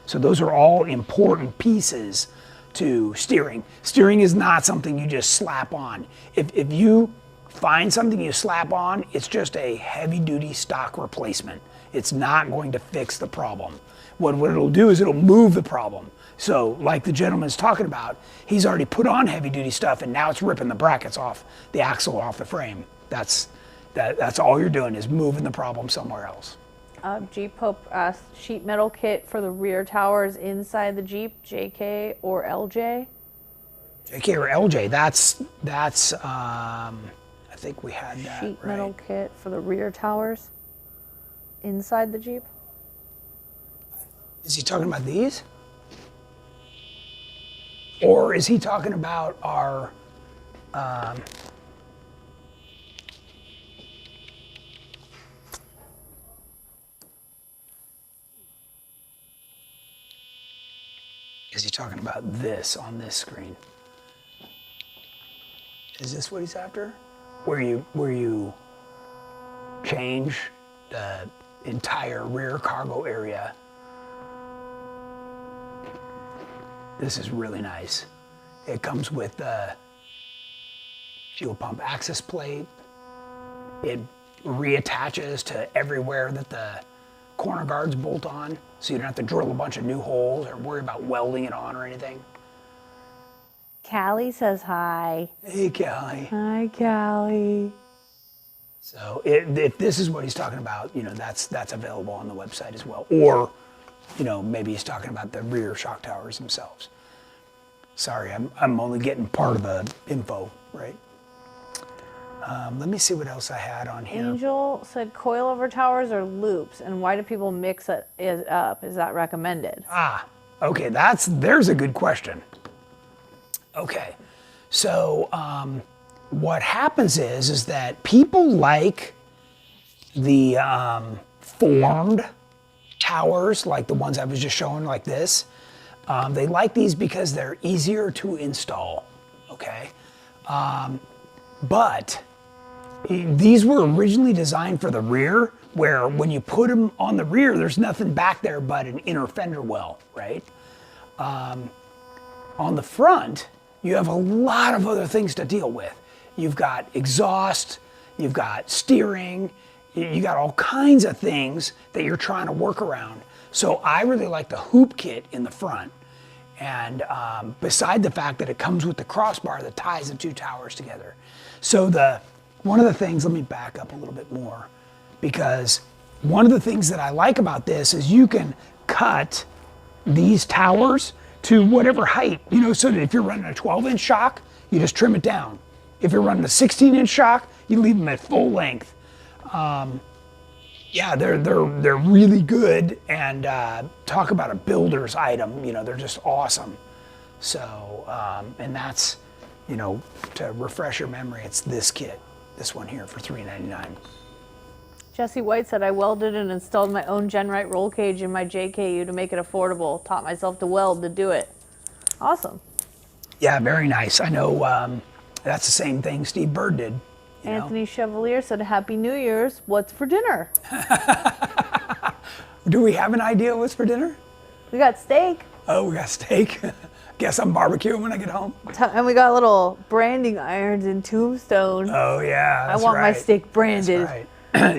So those are all important pieces to steering. Steering is not something you just slap on. If you find something you slap on, it's just a heavy duty stock replacement. It's not going to fix the problem. What it'll do is it'll move the problem. So like the gentleman's talking about, he's already put on heavy duty stuff and now it's ripping the brackets off the axle off the frame. That's all you're doing is moving the problem somewhere else. Jeep Pope asked, sheet metal kit for the rear towers inside the Jeep, JK or LJ? JK or LJ, that's I think we had that, sheet right? Metal kit for the rear towers inside the Jeep. Is he talking about these? Or is he talking about our is he talking about this on this screen? Is this what he's after? Where you change the entire rear cargo area. This is really nice. It comes with the fuel pump access plate. It reattaches to everywhere that the corner guards bolt on, so you don't have to drill a bunch of new holes or worry about welding it on or anything. Callie says hi. Hey, Callie. Hi, Callie. So if this is what he's talking about, that's available on the website as well. Or, maybe he's talking about the rear shock towers themselves. Sorry, I'm only getting part of the info, right? Let me see what else I had on here. Angel said coilover towers or loops, and why do people mix it up? Is that recommended? Okay, there's a good question. Okay, so what happens is that people like the formed towers, like the ones I was just showing, like this. They like these because they're easier to install, okay? But these were originally designed for the rear, where when you put them on the rear, there's nothing back there but an inner fender well, right? On the front, you have a lot of other things to deal with. You've got exhaust, you've got steering, you got all kinds of things that you're trying to work around. So I really like the hoop kit in the front. And beside the fact that it comes with the crossbar that ties the two towers together. So one of the things, let me back up a little bit more, because one of the things that I like about this is you can cut these towers to whatever height, so that if you're running a 12-inch shock, you just trim it down. If you're running a 16-inch shock, you leave them at full length. Yeah, they're really good, and talk about a builder's item. They're just awesome. So, and that's, to refresh your memory, it's this kit, this one here for $3.99. Jesse White said, I welded and installed my own GenRight roll cage in my JKU to make it affordable. Taught myself to weld to do it. Awesome. Yeah, very nice. I know that's the same thing Steve Bird did. Anthony Chevalier said, Happy New Year's. What's for dinner? Do we have an idea what's for dinner? We got steak. Oh, we got steak. Guess I'm barbecuing when I get home. And we got little branding irons in Tombstone. Oh, yeah, I want my steak branded. That's right.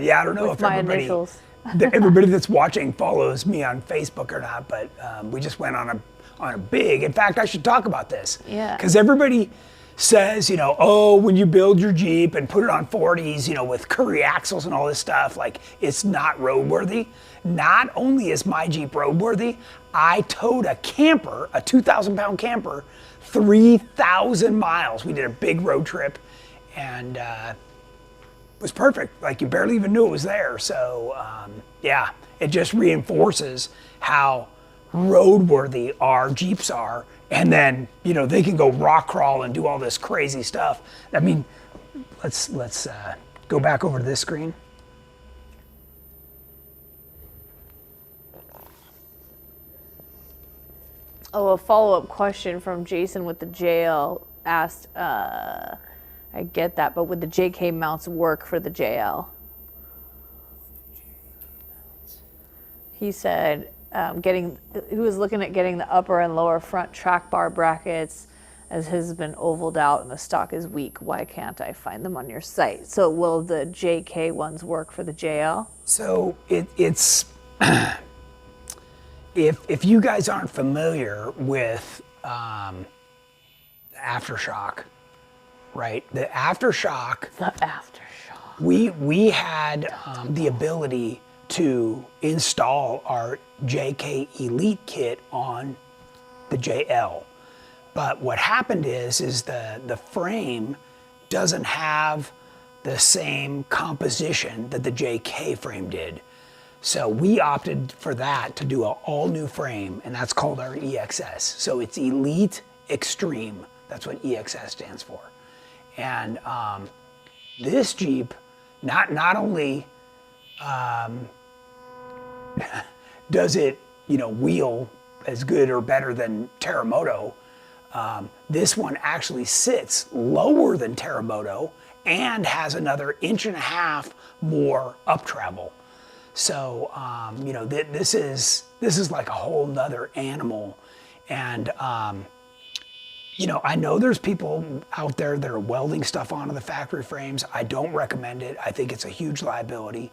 Yeah, I don't know with if my initials. everybody that's watching follows me on Facebook or not, but we just went on a big, in fact, I should talk about this. Yeah. Because everybody says, oh, when you build your Jeep and put it on 40s, with Curry axles and all this stuff, like it's not roadworthy. Not only is my Jeep roadworthy, I towed a camper, a 2,000-pound camper, 3,000 miles. We did a big road trip, and it was perfect. Like you barely even knew it was there. So yeah, it just reinforces how roadworthy our Jeeps are. And then, they can go rock crawl and do all this crazy stuff. I mean, let's go back over to this screen. Oh, a follow-up question from Jason with the JL asked, I get that, but would the JK mounts work for the JL? He said, he was looking at getting the upper and lower front track bar brackets, as his has been ovaled out and the stock is weak. Why can't I find them on your site? So will the JK ones work for the JL? So it's if you guys aren't familiar with aftershock, right? The aftershock. We had the ability to install our JK Elite kit on the JL. But what happened is the frame doesn't have the same composition that the JK frame did. So we opted for that to do an all new frame, and that's called our EXS. So it's Elite Extreme. That's what EXS stands for. And this Jeep, not only does it, wheel as good or better than Terremoto, this one actually sits lower than Terremoto and has another 1.5 inches more up travel. So, this is like a whole nother animal. And, I know there's people out there that are welding stuff onto the factory frames. I don't recommend it. I think it's a huge liability.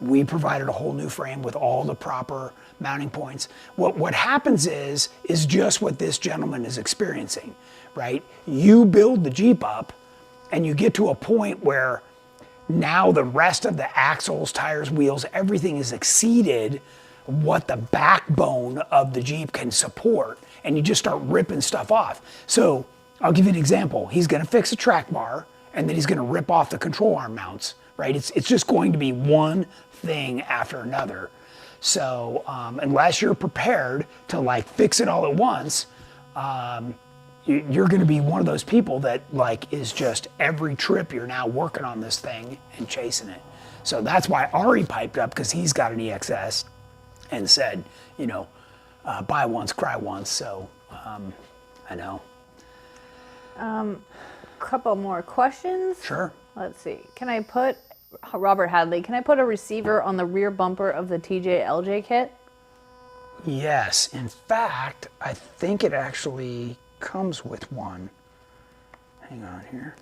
We provided a whole new frame with all the proper mounting points. What happens is just what this gentleman is experiencing, right? You build the Jeep up and you get to a point where now the rest of the axles, tires, wheels, everything is exceeded what the backbone of the Jeep can support, and you just start ripping stuff off. So I'll give you an example. He's gonna fix a track bar, and then he's gonna rip off the control arm mounts, right? It's just going to be one thing after another. So unless you're prepared to fix it all at once, you're gonna be one of those people that is just every trip you're now working on this thing and chasing it. So that's why Ari piped up, because he's got an EXS and said, buy once, cry once. So I know. Couple more questions. Sure. Let's see. Robert Hadley, can I put a receiver on the rear bumper of the TJ LJ kit? Yes. In fact, I think it actually comes with one. Hang on here.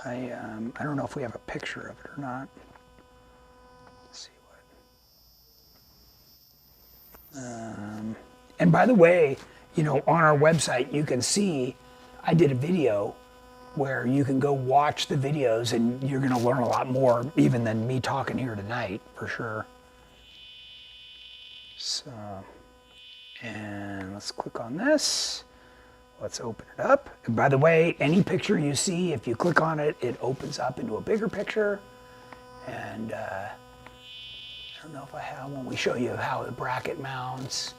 I don't know if we have a picture of it or not. Let's see what. And by the way, on our website you can see I did a video where you can go watch the videos and you're going to learn a lot more even than me talking here tonight, for sure. So, and let's click on this. Let's open it up. And by the way, any picture you see, if you click on it, it opens up into a bigger picture. And I don't know if I have one. We show you how the bracket mounts.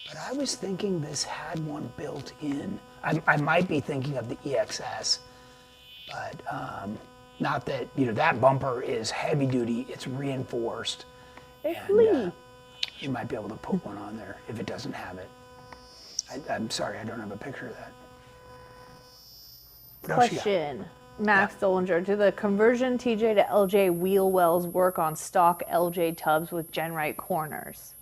But I was thinking this had one built in. I might be thinking of the EXS, but not that, you know, that bumper is heavy duty, it's reinforced. And you might be able to put one on there if it doesn't have it. I'm sorry, I don't have a picture of that. Question, Max Dollinger, do the conversion TJ to LJ wheel wells work on stock LJ tubs with GenRight corners?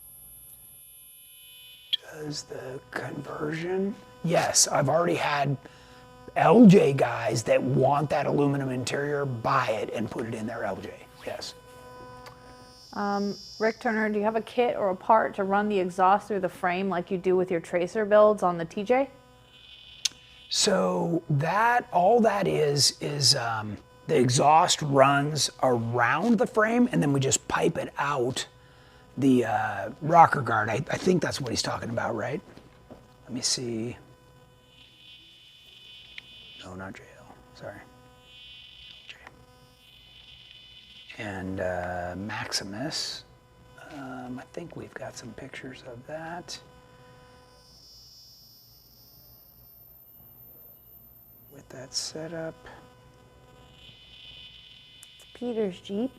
Does the conversion? Yes, I've already had LJ guys that want that aluminum interior buy it and put it in their LJ. Yes. Rick Turner, do you have a kit or a part to run the exhaust through the frame like you do with your tracer builds on the TJ? So all that is the exhaust runs around the frame and then we just pipe it out the rocker guard. I think that's what he's talking about, right? Let me see. No, not JL. Sorry. J. And Maximus. I think we've got some pictures of that. With that setup. It's Peter's Jeep.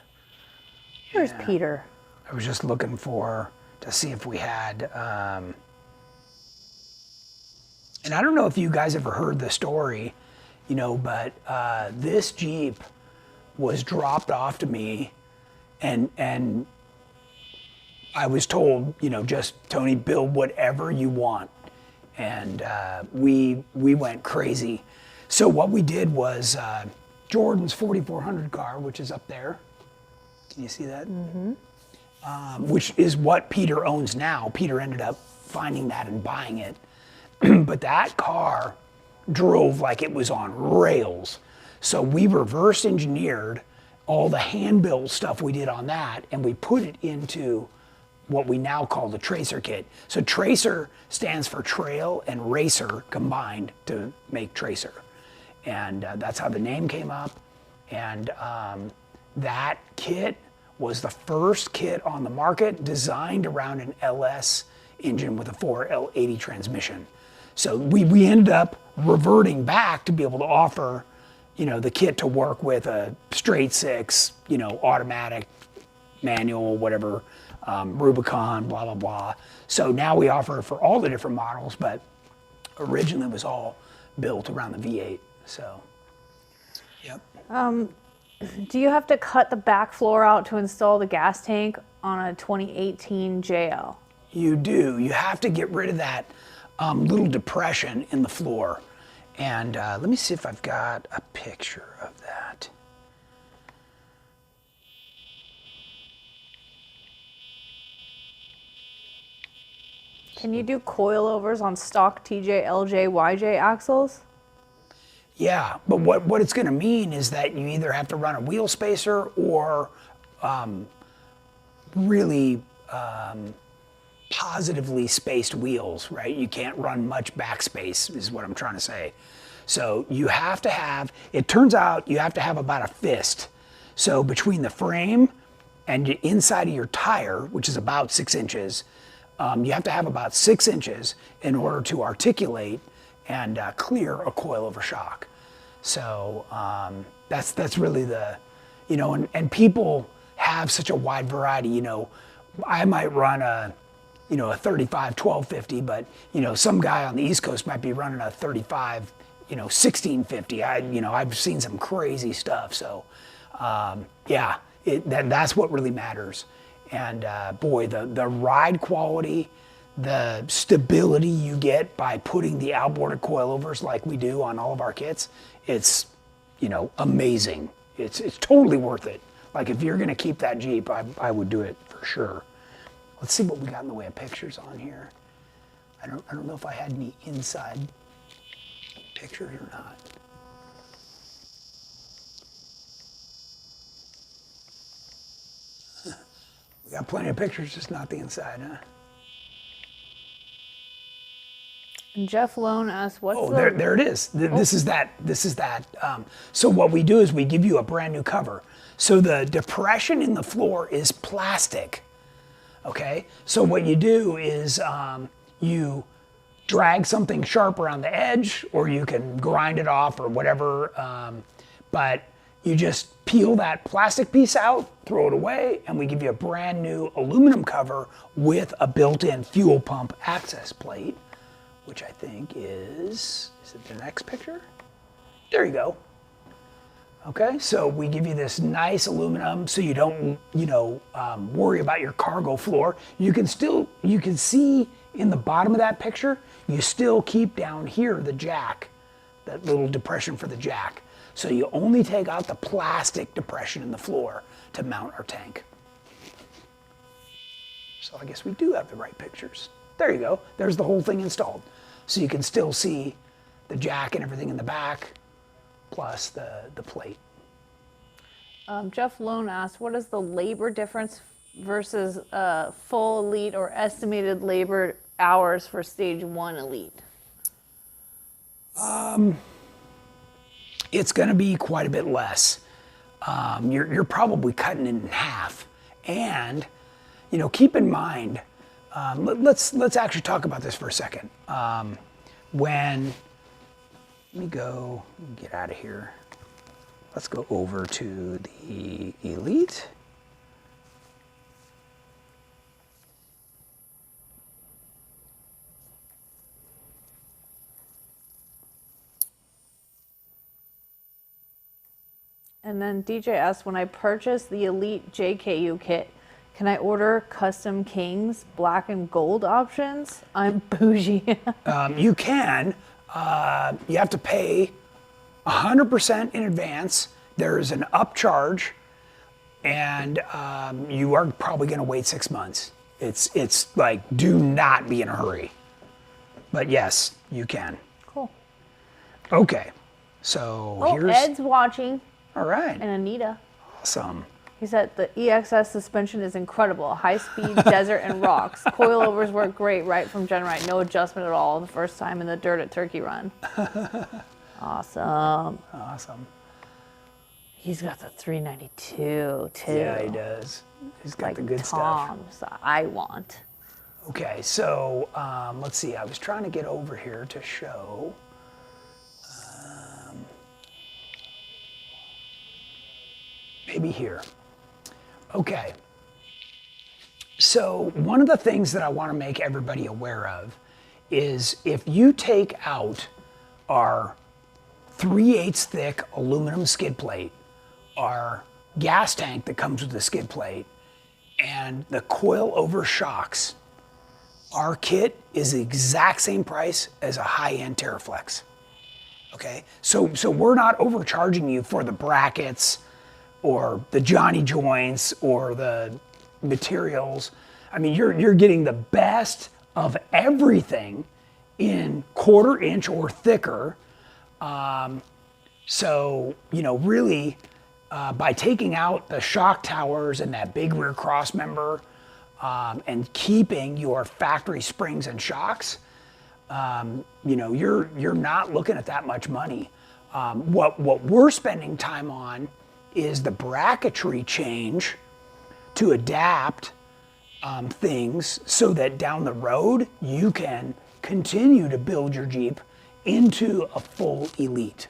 Where's Peter? I was just looking to see if we had, and I don't know if you guys ever heard the story, you know, but this Jeep was dropped off to me and I was told, you know, just Tony, build whatever you want. And we went crazy. So what we did was Jordan's 4400 car, which is up there. Can you see that? Mm-hmm. Which is what Peter owns now. Peter ended up finding that and buying it. But that car drove like it was on rails. So we reverse engineered all the hand-built stuff we did on that, and we put it into what we now call the Tracer kit. So Tracer stands for trail and racer combined to make Tracer. And that's how the name came up. And that kit was the first kit on the market designed around an LS engine with a 4L80 transmission. So we ended up reverting back to be able to offer, you know, the kit to work with a straight six, you know, automatic, manual, whatever, Rubicon, blah, blah, blah. So now we offer it for all the different models, but originally it was all built around the V8, so, yep. Do you have to cut the back floor out to install the gas tank on a 2018 JL? You do. You have to get rid of that little depression in the floor. And let me see if I've got a picture of that. Can you do coilovers on stock TJ, LJ, YJ axles? Yeah, but what it's going to mean is that you either have to run a wheel spacer or really positively spaced wheels, right? You can't run much backspace is what I'm trying to say. So you have to have, it turns out you have to have about a fist. So between the frame and the inside of your tire, which is about 6 inches, you have to have about 6 inches in order to articulate and clear a coilover shock. So that's really the, you know, and people have such a wide variety. You know, I might run a 35 1250, but you know, some guy on the East Coast might be running a 35 1650. I've seen some crazy stuff. So yeah, that's what really matters. And boy, the ride quality, the stability you get by putting the outboarded coilovers like we do on all of our kits, it's, amazing. It's totally worth it. Like if you're gonna keep that Jeep, I would do it for sure. Let's see what we got in the way of pictures on here. I don't know if I had any inside pictures or not. We got plenty of pictures, just not the inside, huh? And Jeff Lone asks, "What's Oh, the?" there it is. This is that. This is that. So what we do is we give you a brand new cover. So the depression in the floor is plastic. Okay. So what you do is you drag something sharp around the edge, or you can grind it off or whatever. But you just peel that plastic piece out, throw it away, and we give you a brand new aluminum cover with a built-in fuel pump access plate, which I think is it the next picture? There you go. Okay, so we give you this nice aluminum so you don't, worry about your cargo floor. You can see in the bottom of that picture, you still keep down here the jack, that little depression for the jack. So you only take out the plastic depression in the floor to mount our tank. So I guess we do have the right pictures. There you go. There's the whole thing installed. So you can still see the jack and everything in the back, plus the plate. Jeff Lone asked, "What is the labor difference versus full elite or estimated labor hours for stage 1 elite?" It's going to be quite a bit less. You're probably cutting it in half. And, keep in mind, let's actually talk about this for a second. Let me get out of here. Let's go over to the Elite. And then DJ asks, "When I purchase the Elite JKU kit, can I order custom Kings black and gold options? I'm bougie." You can. You have to pay 100% in advance. There's an upcharge, and you are probably going to wait 6 months. It's like, do not be in a hurry. But yes, you can. Cool. Okay, so here's. Ed's watching. All right. And Anita. Awesome. He said the EXS suspension is incredible. High speed, desert, and rocks. Coilovers work great right from GenRight. No adjustment at all the first time in the dirt at Turkey Run. Awesome. Awesome. He's got the 392 too. Yeah, he does. He's got like the good Tom's stuff. I want. Okay, so let's see. I was trying to get over here to show. Maybe here. Okay. So one of the things that I want to make everybody aware of is if you take out our 3/8 thick aluminum skid plate, our gas tank that comes with the skid plate, and the coil-over shocks, our kit is the exact same price as a high-end Terraflex. Okay? So we're not overcharging you for the brackets, or the Johnny joints, or the materials. I mean, you're getting the best of everything in 1/4 inch or thicker. Really, by taking out the shock towers and that big rear cross member, and keeping your factory springs and shocks, you're not looking at that much money. What we're spending time on is the bracketry change to adapt things so that down the road you can continue to build your Jeep into a full Elite.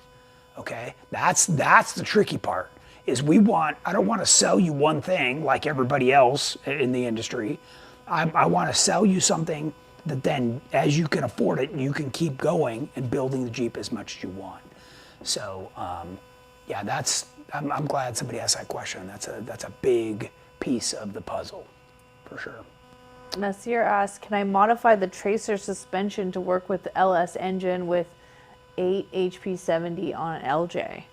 Okay, that's the tricky part. Is I don't want to sell you one thing like everybody else in the industry. I want to sell you something that then, as you can afford it, you can keep going and building the Jeep as much as you want. So, I'm glad somebody asked that question. That's a big piece of the puzzle, for sure. Nasir asks, "Can I modify the Tracer suspension to work with the LS engine with 8 HP70 on an LJ?"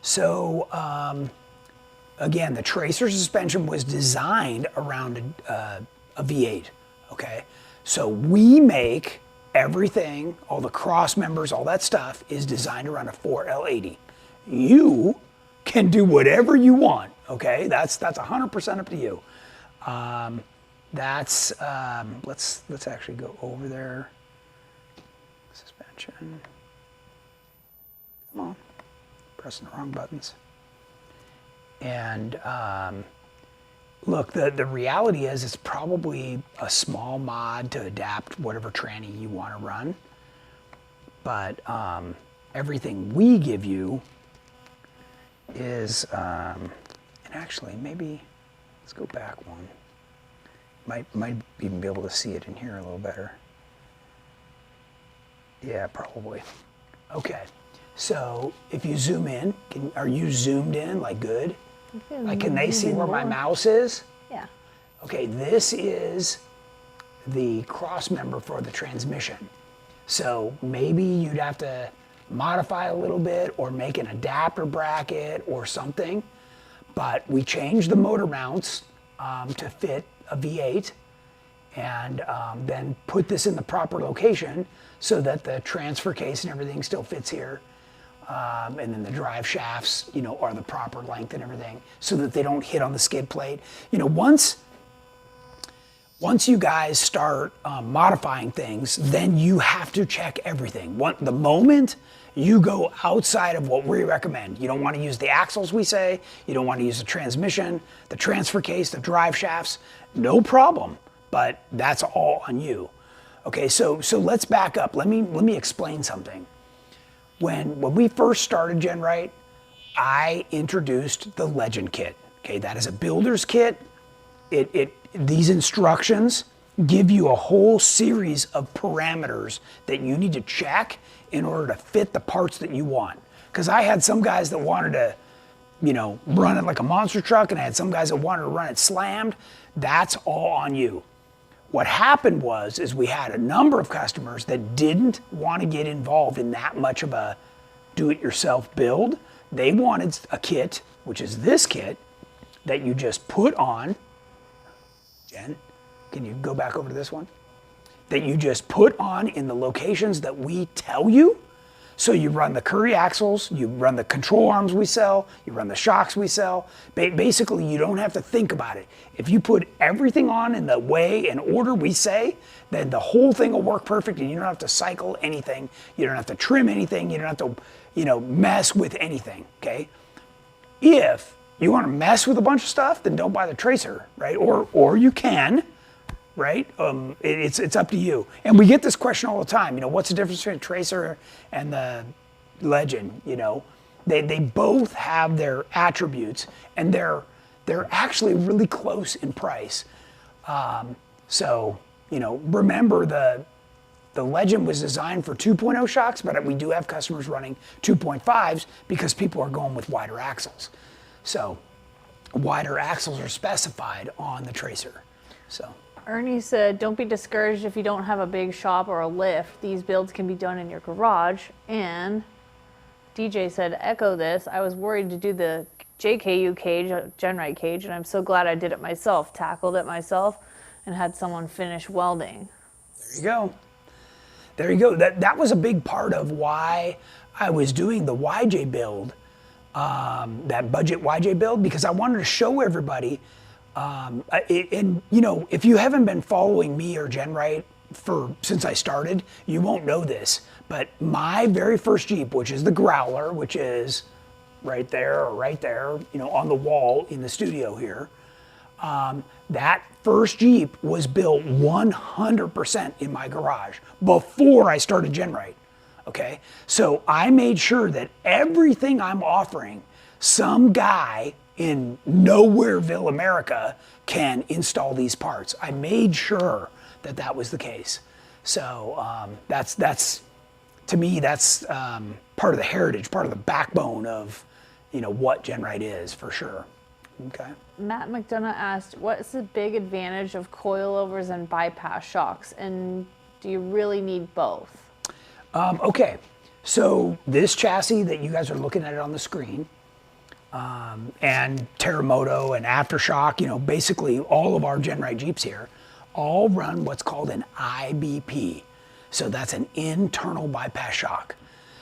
So, again, the Tracer suspension was designed around a V8, okay? So we make everything, all the cross members, all that stuff is designed to run a 4L80. You can do whatever you want, okay? That's 100% up to you. Let's actually go over there. Suspension. Come on, pressing the wrong buttons. And look, the reality is it's probably a small mod to adapt whatever tranny you want to run. But everything we give you is, and actually maybe, let's go back one. Might even be able to see it in here a little better. Yeah, probably. Okay, so if you zoom in, are you zoomed in like good? Like, can they see where my mouse is? Yeah. Okay, this is the cross member for the transmission. So maybe you'd have to modify a little bit or make an adapter bracket or something. But we changed the motor mounts to fit a V8 and then put this in the proper location so that the transfer case and everything still fits here. And then the drive shafts, you know, are the proper length and everything so that they don't hit on the skid plate. You know, once you guys start modifying things, then you have to check everything. The moment you go outside of what we recommend, you don't want to use the axles, we say, you don't want to use the transmission, the transfer case, the drive shafts, no problem, but that's all on you. Okay, so let's back up. Let me explain something. When we first started GenRight, I introduced the Legend kit. Okay, that is a builder's kit. These instructions give you a whole series of parameters that you need to check in order to fit the parts that you want. Because I had some guys that wanted to, you know, run it like a monster truck, and I had some guys that wanted to run it slammed. That's all on you. What happened is we had a number of customers that didn't want to get involved in that much of a do-it-yourself build. They wanted a kit, which is this kit, that you just put on. Jen, can you go back over to this one? That you just put on in the locations that we tell you. So you run the Curry axles, you run the control arms we sell, you run the shocks we sell. Basically, you don't have to think about it. If you put everything on in the way and order we say, then the whole thing will work perfect and you don't have to cycle anything. You don't have to trim anything. You don't have to, you know, mess with anything, okay? If you want to mess with a bunch of stuff, then don't buy the Tracer, right? Or you can, right? It's up to you. And we get this question all the time. You know, what's the difference between a Tracer and the Legend? You know, they both have their attributes, and they're actually really close in price. So you know, remember the Legend was designed for 2.0 shocks, but we do have customers running 2.5s because people are going with wider axles. So wider axles are specified on the Tracer. So. Ernie said, don't be discouraged if you don't have a big shop or a lift. These builds can be done in your garage. And DJ said, echo this. I was worried to do the JKU cage, GenRight cage, and I'm so glad I did it myself. Tackled it myself and had someone finish welding. There you go. There you go. That was a big part of why I was doing the YJ build, that budget YJ build, because I wanted to show everybody. And you know, if you haven't been following me or GenRight since I started, you won't know this. But my very first Jeep, which is the Growler, which is right there, you know, on the wall in the studio here, that first Jeep was built 100% in my garage before I started GenRight. Okay, so I made sure that everything I'm offering, some guy in Nowhereville, America, can install these parts. I made sure that was the case. So that's to me, that's part of the heritage, part of the backbone of, you know, what GenRight is for sure. Okay. Matt McDonough asked, what's the big advantage of coilovers and bypass shocks, and do you really need both? Okay, so this chassis that you guys are looking at it on the screen, and Terremoto and Aftershock, you know, basically all of our GenRight Jeeps here all run what's called an IBP. So that's an internal bypass shock.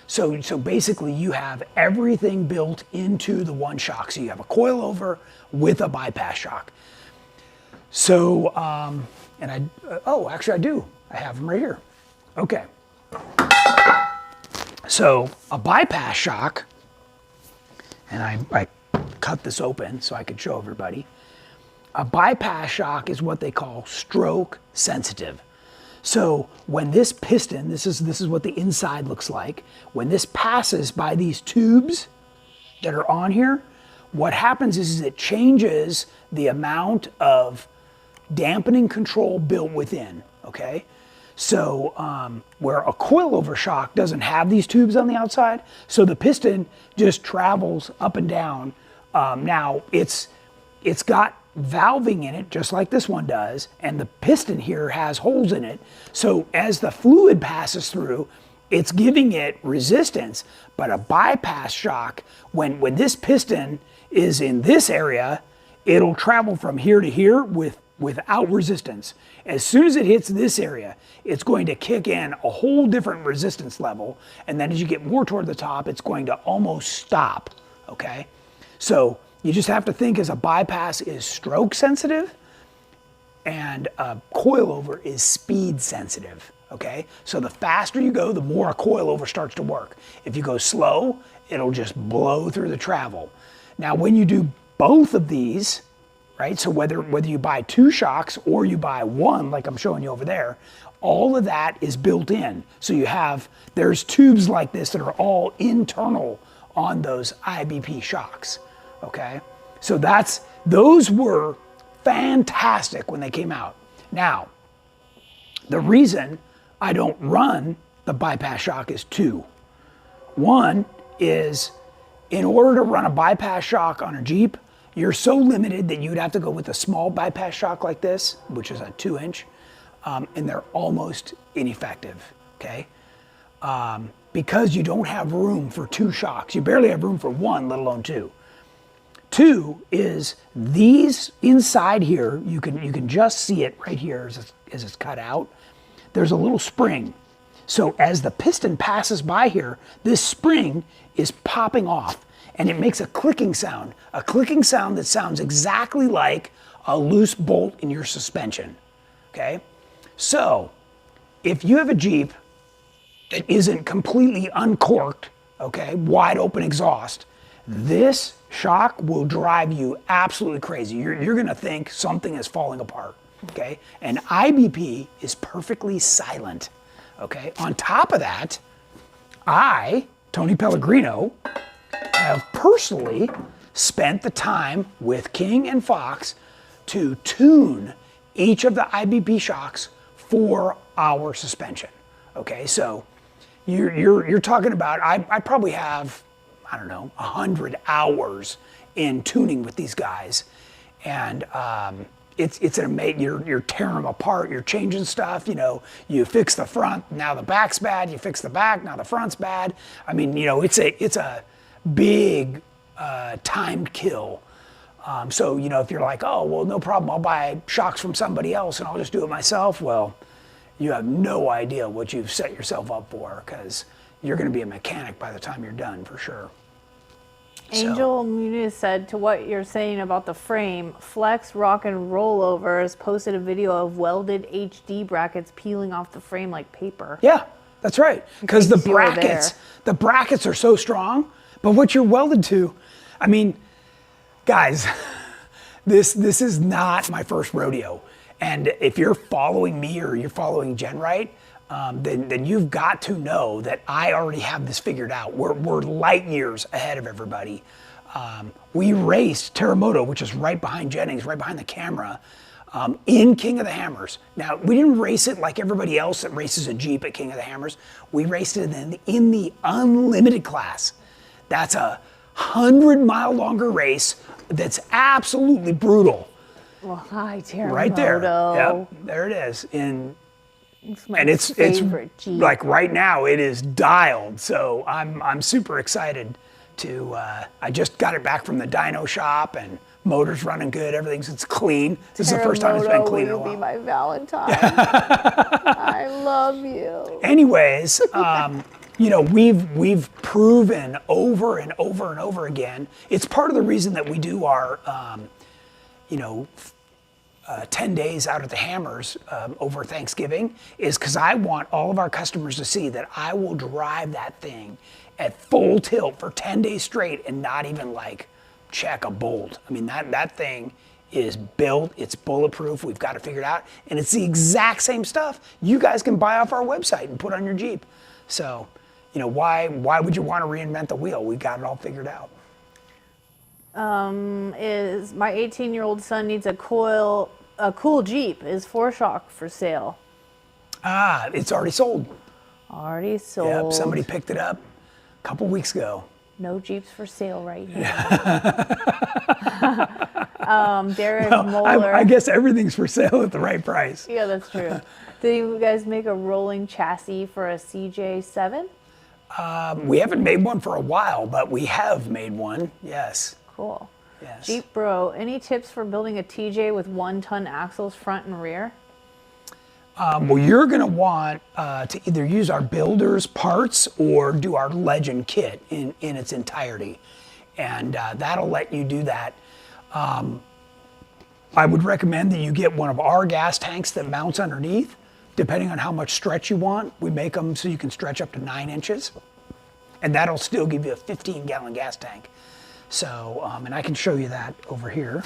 So basically you have everything built into the one shock. So you have a coilover with a bypass shock. So, actually I do. I have them right here. Okay. So a bypass shock, and I cut this open so I could show everybody. A bypass shock is what they call stroke sensitive. So when this piston, this is what the inside looks like, when this passes by these tubes that are on here, what happens is it changes the amount of dampening control built within, okay? So where a coilover shock doesn't have these tubes on the outside, so the piston just travels up and down. Now it's got valving in it just like this one does, and the piston here has holes in it. So as the fluid passes through, it's giving it resistance. But a bypass shock, when this piston is in this area, it'll travel from here to here without resistance. As soon as it hits this area, it's going to kick in a whole different resistance level, and then as you get more toward the top, it's going to almost stop, okay? So you just have to think as a bypass is stroke sensitive and a coilover is speed sensitive, okay? So the faster you go, the more a coilover starts to work. If you go slow, it'll just blow through the travel. Now when you do both of these, right? So whether you buy two shocks or you buy one, like I'm showing you over there, all of that is built in. So there's tubes like this that are all internal on those IBP shocks, okay? So those were fantastic when they came out. Now, the reason I don't run the bypass shock is two. One is, in order to run a bypass shock on a Jeep, you're so limited that you'd have to go with a small bypass shock like this, which is a 2-inch, and they're almost ineffective, okay? Because you don't have room for two shocks. You barely have room for one, let alone two. Two is these inside here, you can just see it right here as it's cut out. There's a little spring. So as the piston passes by here, this spring is popping off and it makes a clicking sound that sounds exactly like a loose bolt in your suspension, okay? So if you have a Jeep that isn't completely uncorked, okay, wide open exhaust, this shock will drive you absolutely crazy. You're gonna think something is falling apart, okay? And IBP is perfectly silent, okay? On top of that, I, Tony Pellegrino, have personally spent the time with King and Fox to tune each of the IBP shocks for our suspension, okay? So you're talking about, I probably have, I don't know, 100 hours in tuning with these guys. And it's an amazing, you're tearing them apart, you're changing stuff, you know, you fix the front, now the back's bad, you fix the back, now the front's bad. I mean, you know, it's a big time kill. So, you know, if you're like, oh, well, no problem, I'll buy shocks from somebody else and I'll just do it myself. Well, you have no idea what you've set yourself up for, because you're going to be a mechanic by the time you're done, for sure. Angel Muniz said, to what you're saying about the frame, Flex Rock and Rollovers posted a video of welded HD brackets peeling off the frame like paper. Yeah, that's right. Because the brackets are so strong, but what you're welded to, I mean, guys, this is not my first rodeo. And if you're following me or you're following GenRight, then you've got to know that I already have this figured out. We're light years ahead of everybody. We raced Terremoto, which is right behind Jennings, right behind the camera, in King of the Hammers. Now, we didn't race it like everybody else that races a Jeep at King of the Hammers. We raced it in the unlimited class. That's a 100-mile longer race that's absolutely brutal. Well, hi, Terremoto. Right there. Yep, there it is. And it's favorite Jeep. Like right now it is dialed. So I'm super excited to, I just got it back from the dyno shop and Motor's running good. It's clean. This is the first time it's been clean in a will you while. be my Valentine? I love you. Anyways, we've proven over and over and over again. It's part of the reason that we do our, 10 days out at the Hammers over Thanksgiving is because I want all of our customers to see that I will drive that thing at full tilt for 10 days straight and not even like check a bolt. I mean, that thing is built, it's bulletproof, we've got it figured out, and it's the exact same stuff you guys can buy off our website and put on your Jeep. So, why would you want to reinvent the wheel? We got it all figured out. Is my 18-year-old son needs a cool Jeep. Is 4Shock for sale? It's already sold. Already sold. Yep, somebody picked it up a couple weeks ago. No Jeeps for sale right now. Derek Moeller. I guess everything's for sale at the right price. Yeah, that's true. Did you guys make a rolling chassis for a CJ7? We haven't made one for a while, but we have made one, yes. Cool. Yes. Jeep Bro, any tips for building a TJ with 1-ton axles front and rear? Well, you're going to want to either use our builder's parts or do our Legend kit in its entirety. And that'll let you do that. I would recommend that you get one of our gas tanks that mounts underneath, depending on how much stretch you want. We make them so you can stretch up to 9 inches. And that'll still give you a 15-gallon gas tank. So, and I can show you that over here.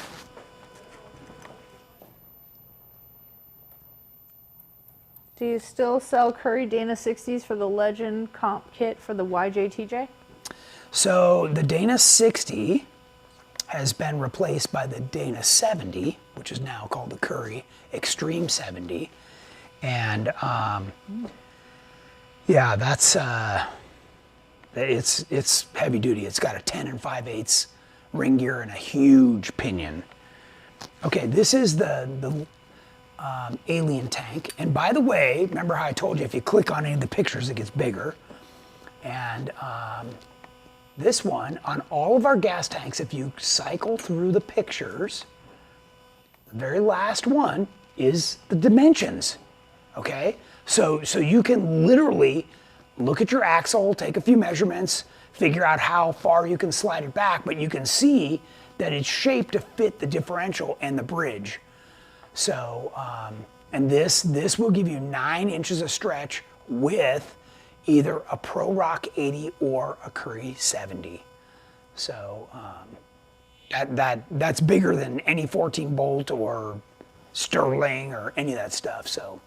Do you still sell Curry Dana 60s for the Legend comp kit for the YJTJ? So the Dana 60 has been replaced by the Dana 70, which is now called the Curry Extreme 70. And yeah, that's it's heavy duty. It's got a 10 5/8 ring gear and a huge pinion. Okay, this is the alien tank. And by the way, remember how I told you if you click on any of the pictures, it gets bigger. And this one, on all of our gas tanks, if you cycle through the pictures, the very last one is the dimensions, okay? So you can literally look at your axle, take a few measurements, figure out how far you can slide it back, but you can see that it's shaped to fit the differential and the bridge. So, and this will give you 9 inches of stretch with either a Pro Rock 80 or a Curry 70. So that's bigger than any 14 bolt or Sterling or any of that stuff. So,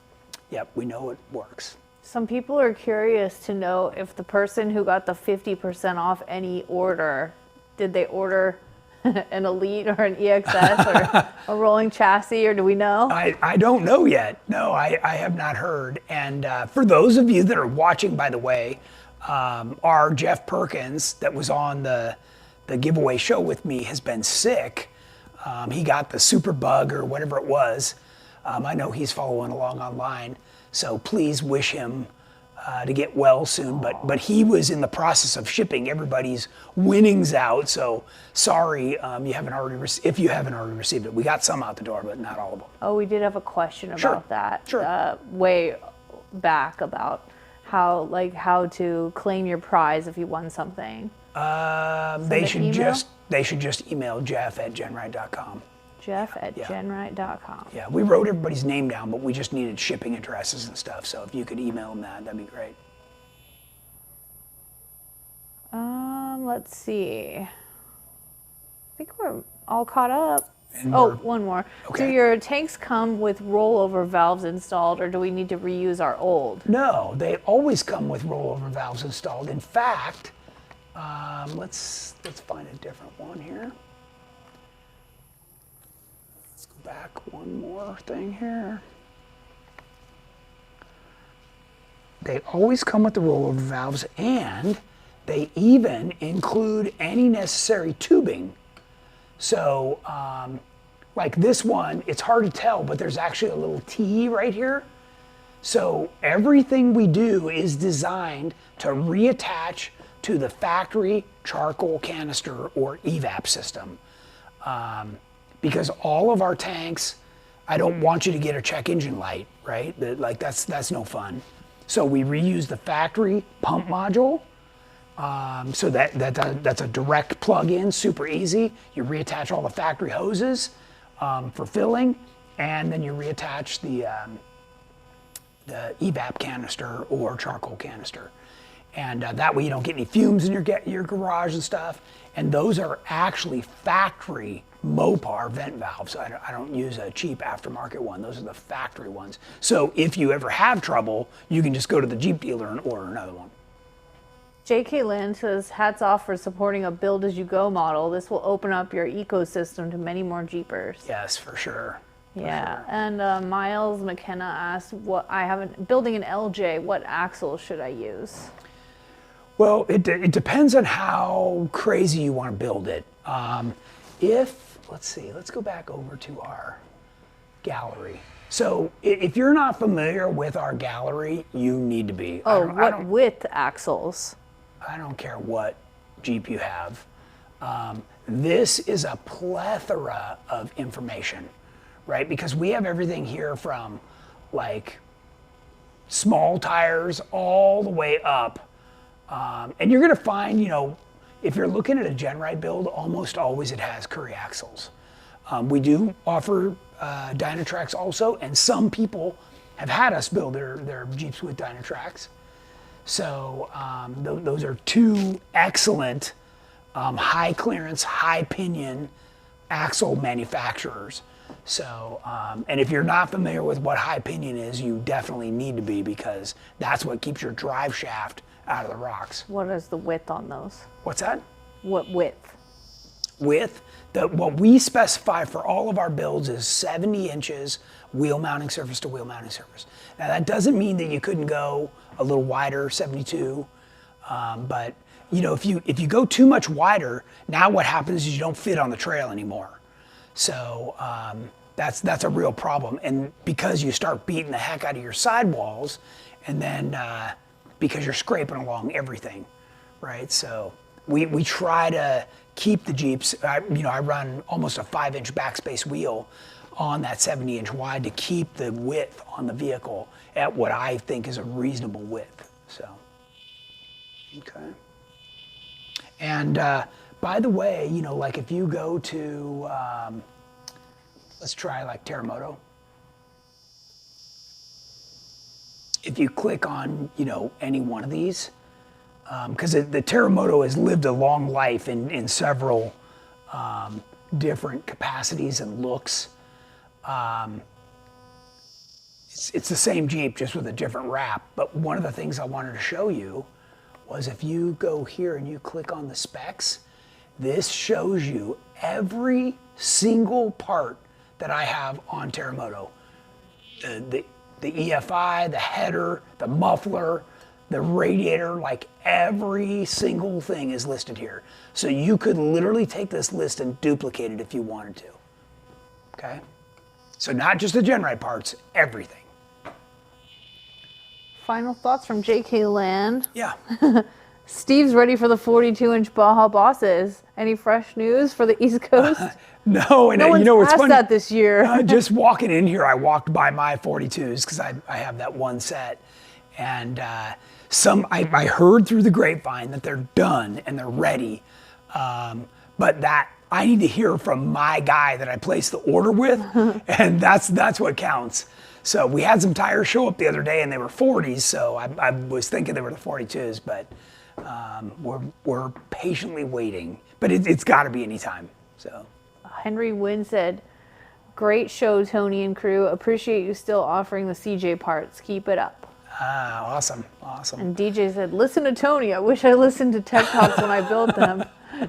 yep, we know it works. Some people are curious to know if the person who got the 50% off any order, did they order an Elite or an EXS or a rolling chassis, or do we know? I don't know yet. No, I have not heard. And for those of you that are watching, by the way, our Jeff Perkins that was on the giveaway show with me has been sick. He got the super bug or whatever it was. I know he's following along online. So please wish him to get well soon, but he was in the process of shipping everybody's winnings out. So sorry, you haven't already if you haven't already received it. We got some out the door, but not all of them. Oh, we did have a question about that. Sure. Way back about how to claim your prize if you won something. They should just email Jeff at GenRight.com. Jeff at GenRight.com. Yeah, we wrote everybody's name down, but we just needed shipping addresses and stuff. So if you could email them that'd be great. Let's see. I think we're all caught up. One more. Okay. Do your tanks come with rollover valves installed, or do we need to reuse our old? No, they always come with rollover valves installed. In fact, let's find a different one here. Back one more thing here. They always come with the rollover valves, and they even include any necessary tubing. So, like this one, it's hard to tell, but there's actually a little T right here. So everything we do is designed to reattach to the factory charcoal canister or evap system. because all of our tanks, I don't want you to get a check engine light, right? Like that's no fun. So we reuse the factory pump module. So that's a direct plug-in, super easy. You reattach all the factory hoses for filling, and then you reattach the evap canister or charcoal canister. And that way you don't get any fumes in your garage and stuff. And those are actually factory Mopar vent valves. I don't use a cheap aftermarket one. Those are the factory ones. So if you ever have trouble, you can just go to the Jeep dealer and order another one. JK Lynn says, hats off for supporting a build-as-you-go model. This will open up your ecosystem to many more Jeepers. Yes, for sure. Yeah, and Miles McKenna asked, building an LJ, what axle should I use? Well, it depends on how crazy you want to build it. Let's go back over to our gallery. So if you're not familiar with our gallery, you need to be. What width axles? I don't care what Jeep you have. This is a plethora of information, right? Because we have everything here from like small tires all the way up. And you're gonna find, if you're looking at a GenRight build, almost always it has Curry axles. We do offer Dynatracs also, and some people have had us build their Jeeps with Dynatracs. So those are two excellent high clearance, high pinion axle manufacturers. So, and if you're not familiar with what high pinion is, you definitely need to be, because that's what keeps your drive shaft out of the rocks. What is the width on those? What's that? What width? Width? What we specify for all of our builds is 70 inches wheel mounting surface to wheel mounting surface. Now that doesn't mean that you couldn't go a little wider, 72, but if you go too much wider, now what happens is you don't fit on the trail anymore. So that's a real problem, and because you start beating the heck out of your sidewalls, and then because you're scraping along everything, right? So we try to keep the Jeeps. I run almost a 5-inch backspace wheel on that 70-inch wide to keep the width on the vehicle at what I think is a reasonable width. So, okay. And by the way, like if you go to, let's try like Terremoto. If you click on, any one of these, because the Terremoto has lived a long life in several different capacities and looks. It's the same Jeep, just with a different wrap. But one of the things I wanted to show you was if you go here and you click on the specs, this shows you every single part that I have on Terremoto. The EFI, the header, the muffler, the radiator, like every single thing is listed here. So you could literally take this list and duplicate it if you wanted to, okay? So not just the GenRight parts, everything. Final thoughts from JK Land. Yeah. Steve's ready for the 42-inch Baja Bosses. Any fresh news for the East Coast? No, and no one's it's asked funny. That this year. Just walking in here, I walked by my 42s because I have that one set, and I heard through the grapevine that they're done and they're ready, but that I need to hear from my guy that I placed the order with, and that's what counts. So we had some tires show up the other day and they were 40s, so I was thinking they were the 42s, but we're patiently waiting. But it's got to be any time. So Henry Wynn said, "Great show, Tony and crew. Appreciate you still offering the CJ parts. Keep it up." Awesome. And DJ said, "Listen to Tony. I wish I listened to Tech Talks when I built them.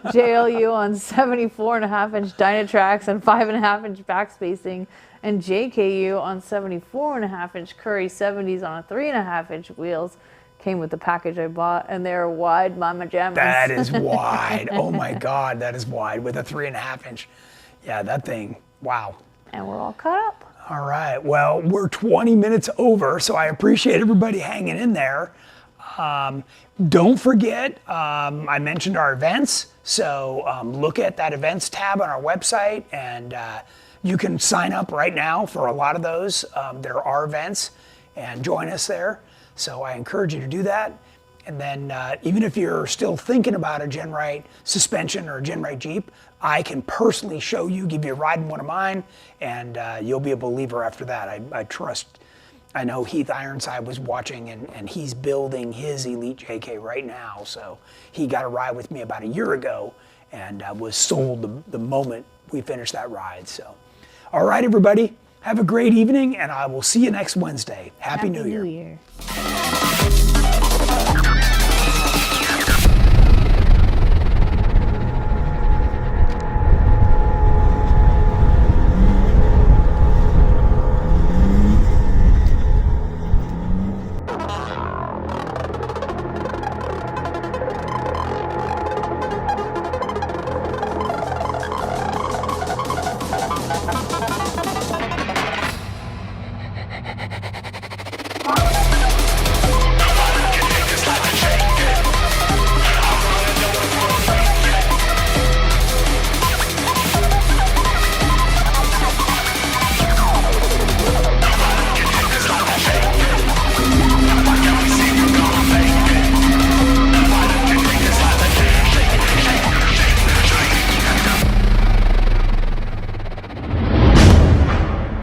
JLU on 74.5-inch Dynatracs and 5.5-inch backspacing, and JKU on 74.5-inch Curry 70s on a 3.5-inch wheels. Came with the package I bought, and they're wide mama jammas." That is wide. Oh my God, that is wide with a 3.5-inch. Yeah, that thing. Wow. And we're all caught up. All right. Well, we're 20 minutes over, so I appreciate everybody hanging in there. Don't forget, I mentioned our events. So look at that events tab on our website, and you can sign up right now for a lot of those. There are events, and join us there. So I encourage you to do that. And then even if you're still thinking about a GenRight suspension or a GenRight Jeep, I can personally show you, give you a ride in one of mine, and you'll be a believer after that. I trust. I know Heath Ironside was watching, and he's building his Elite JK right now. So he got a ride with me about a year ago, and was sold the moment we finished that ride. So, all right, everybody, have a great evening, and I will see you next Wednesday. Happy New Year.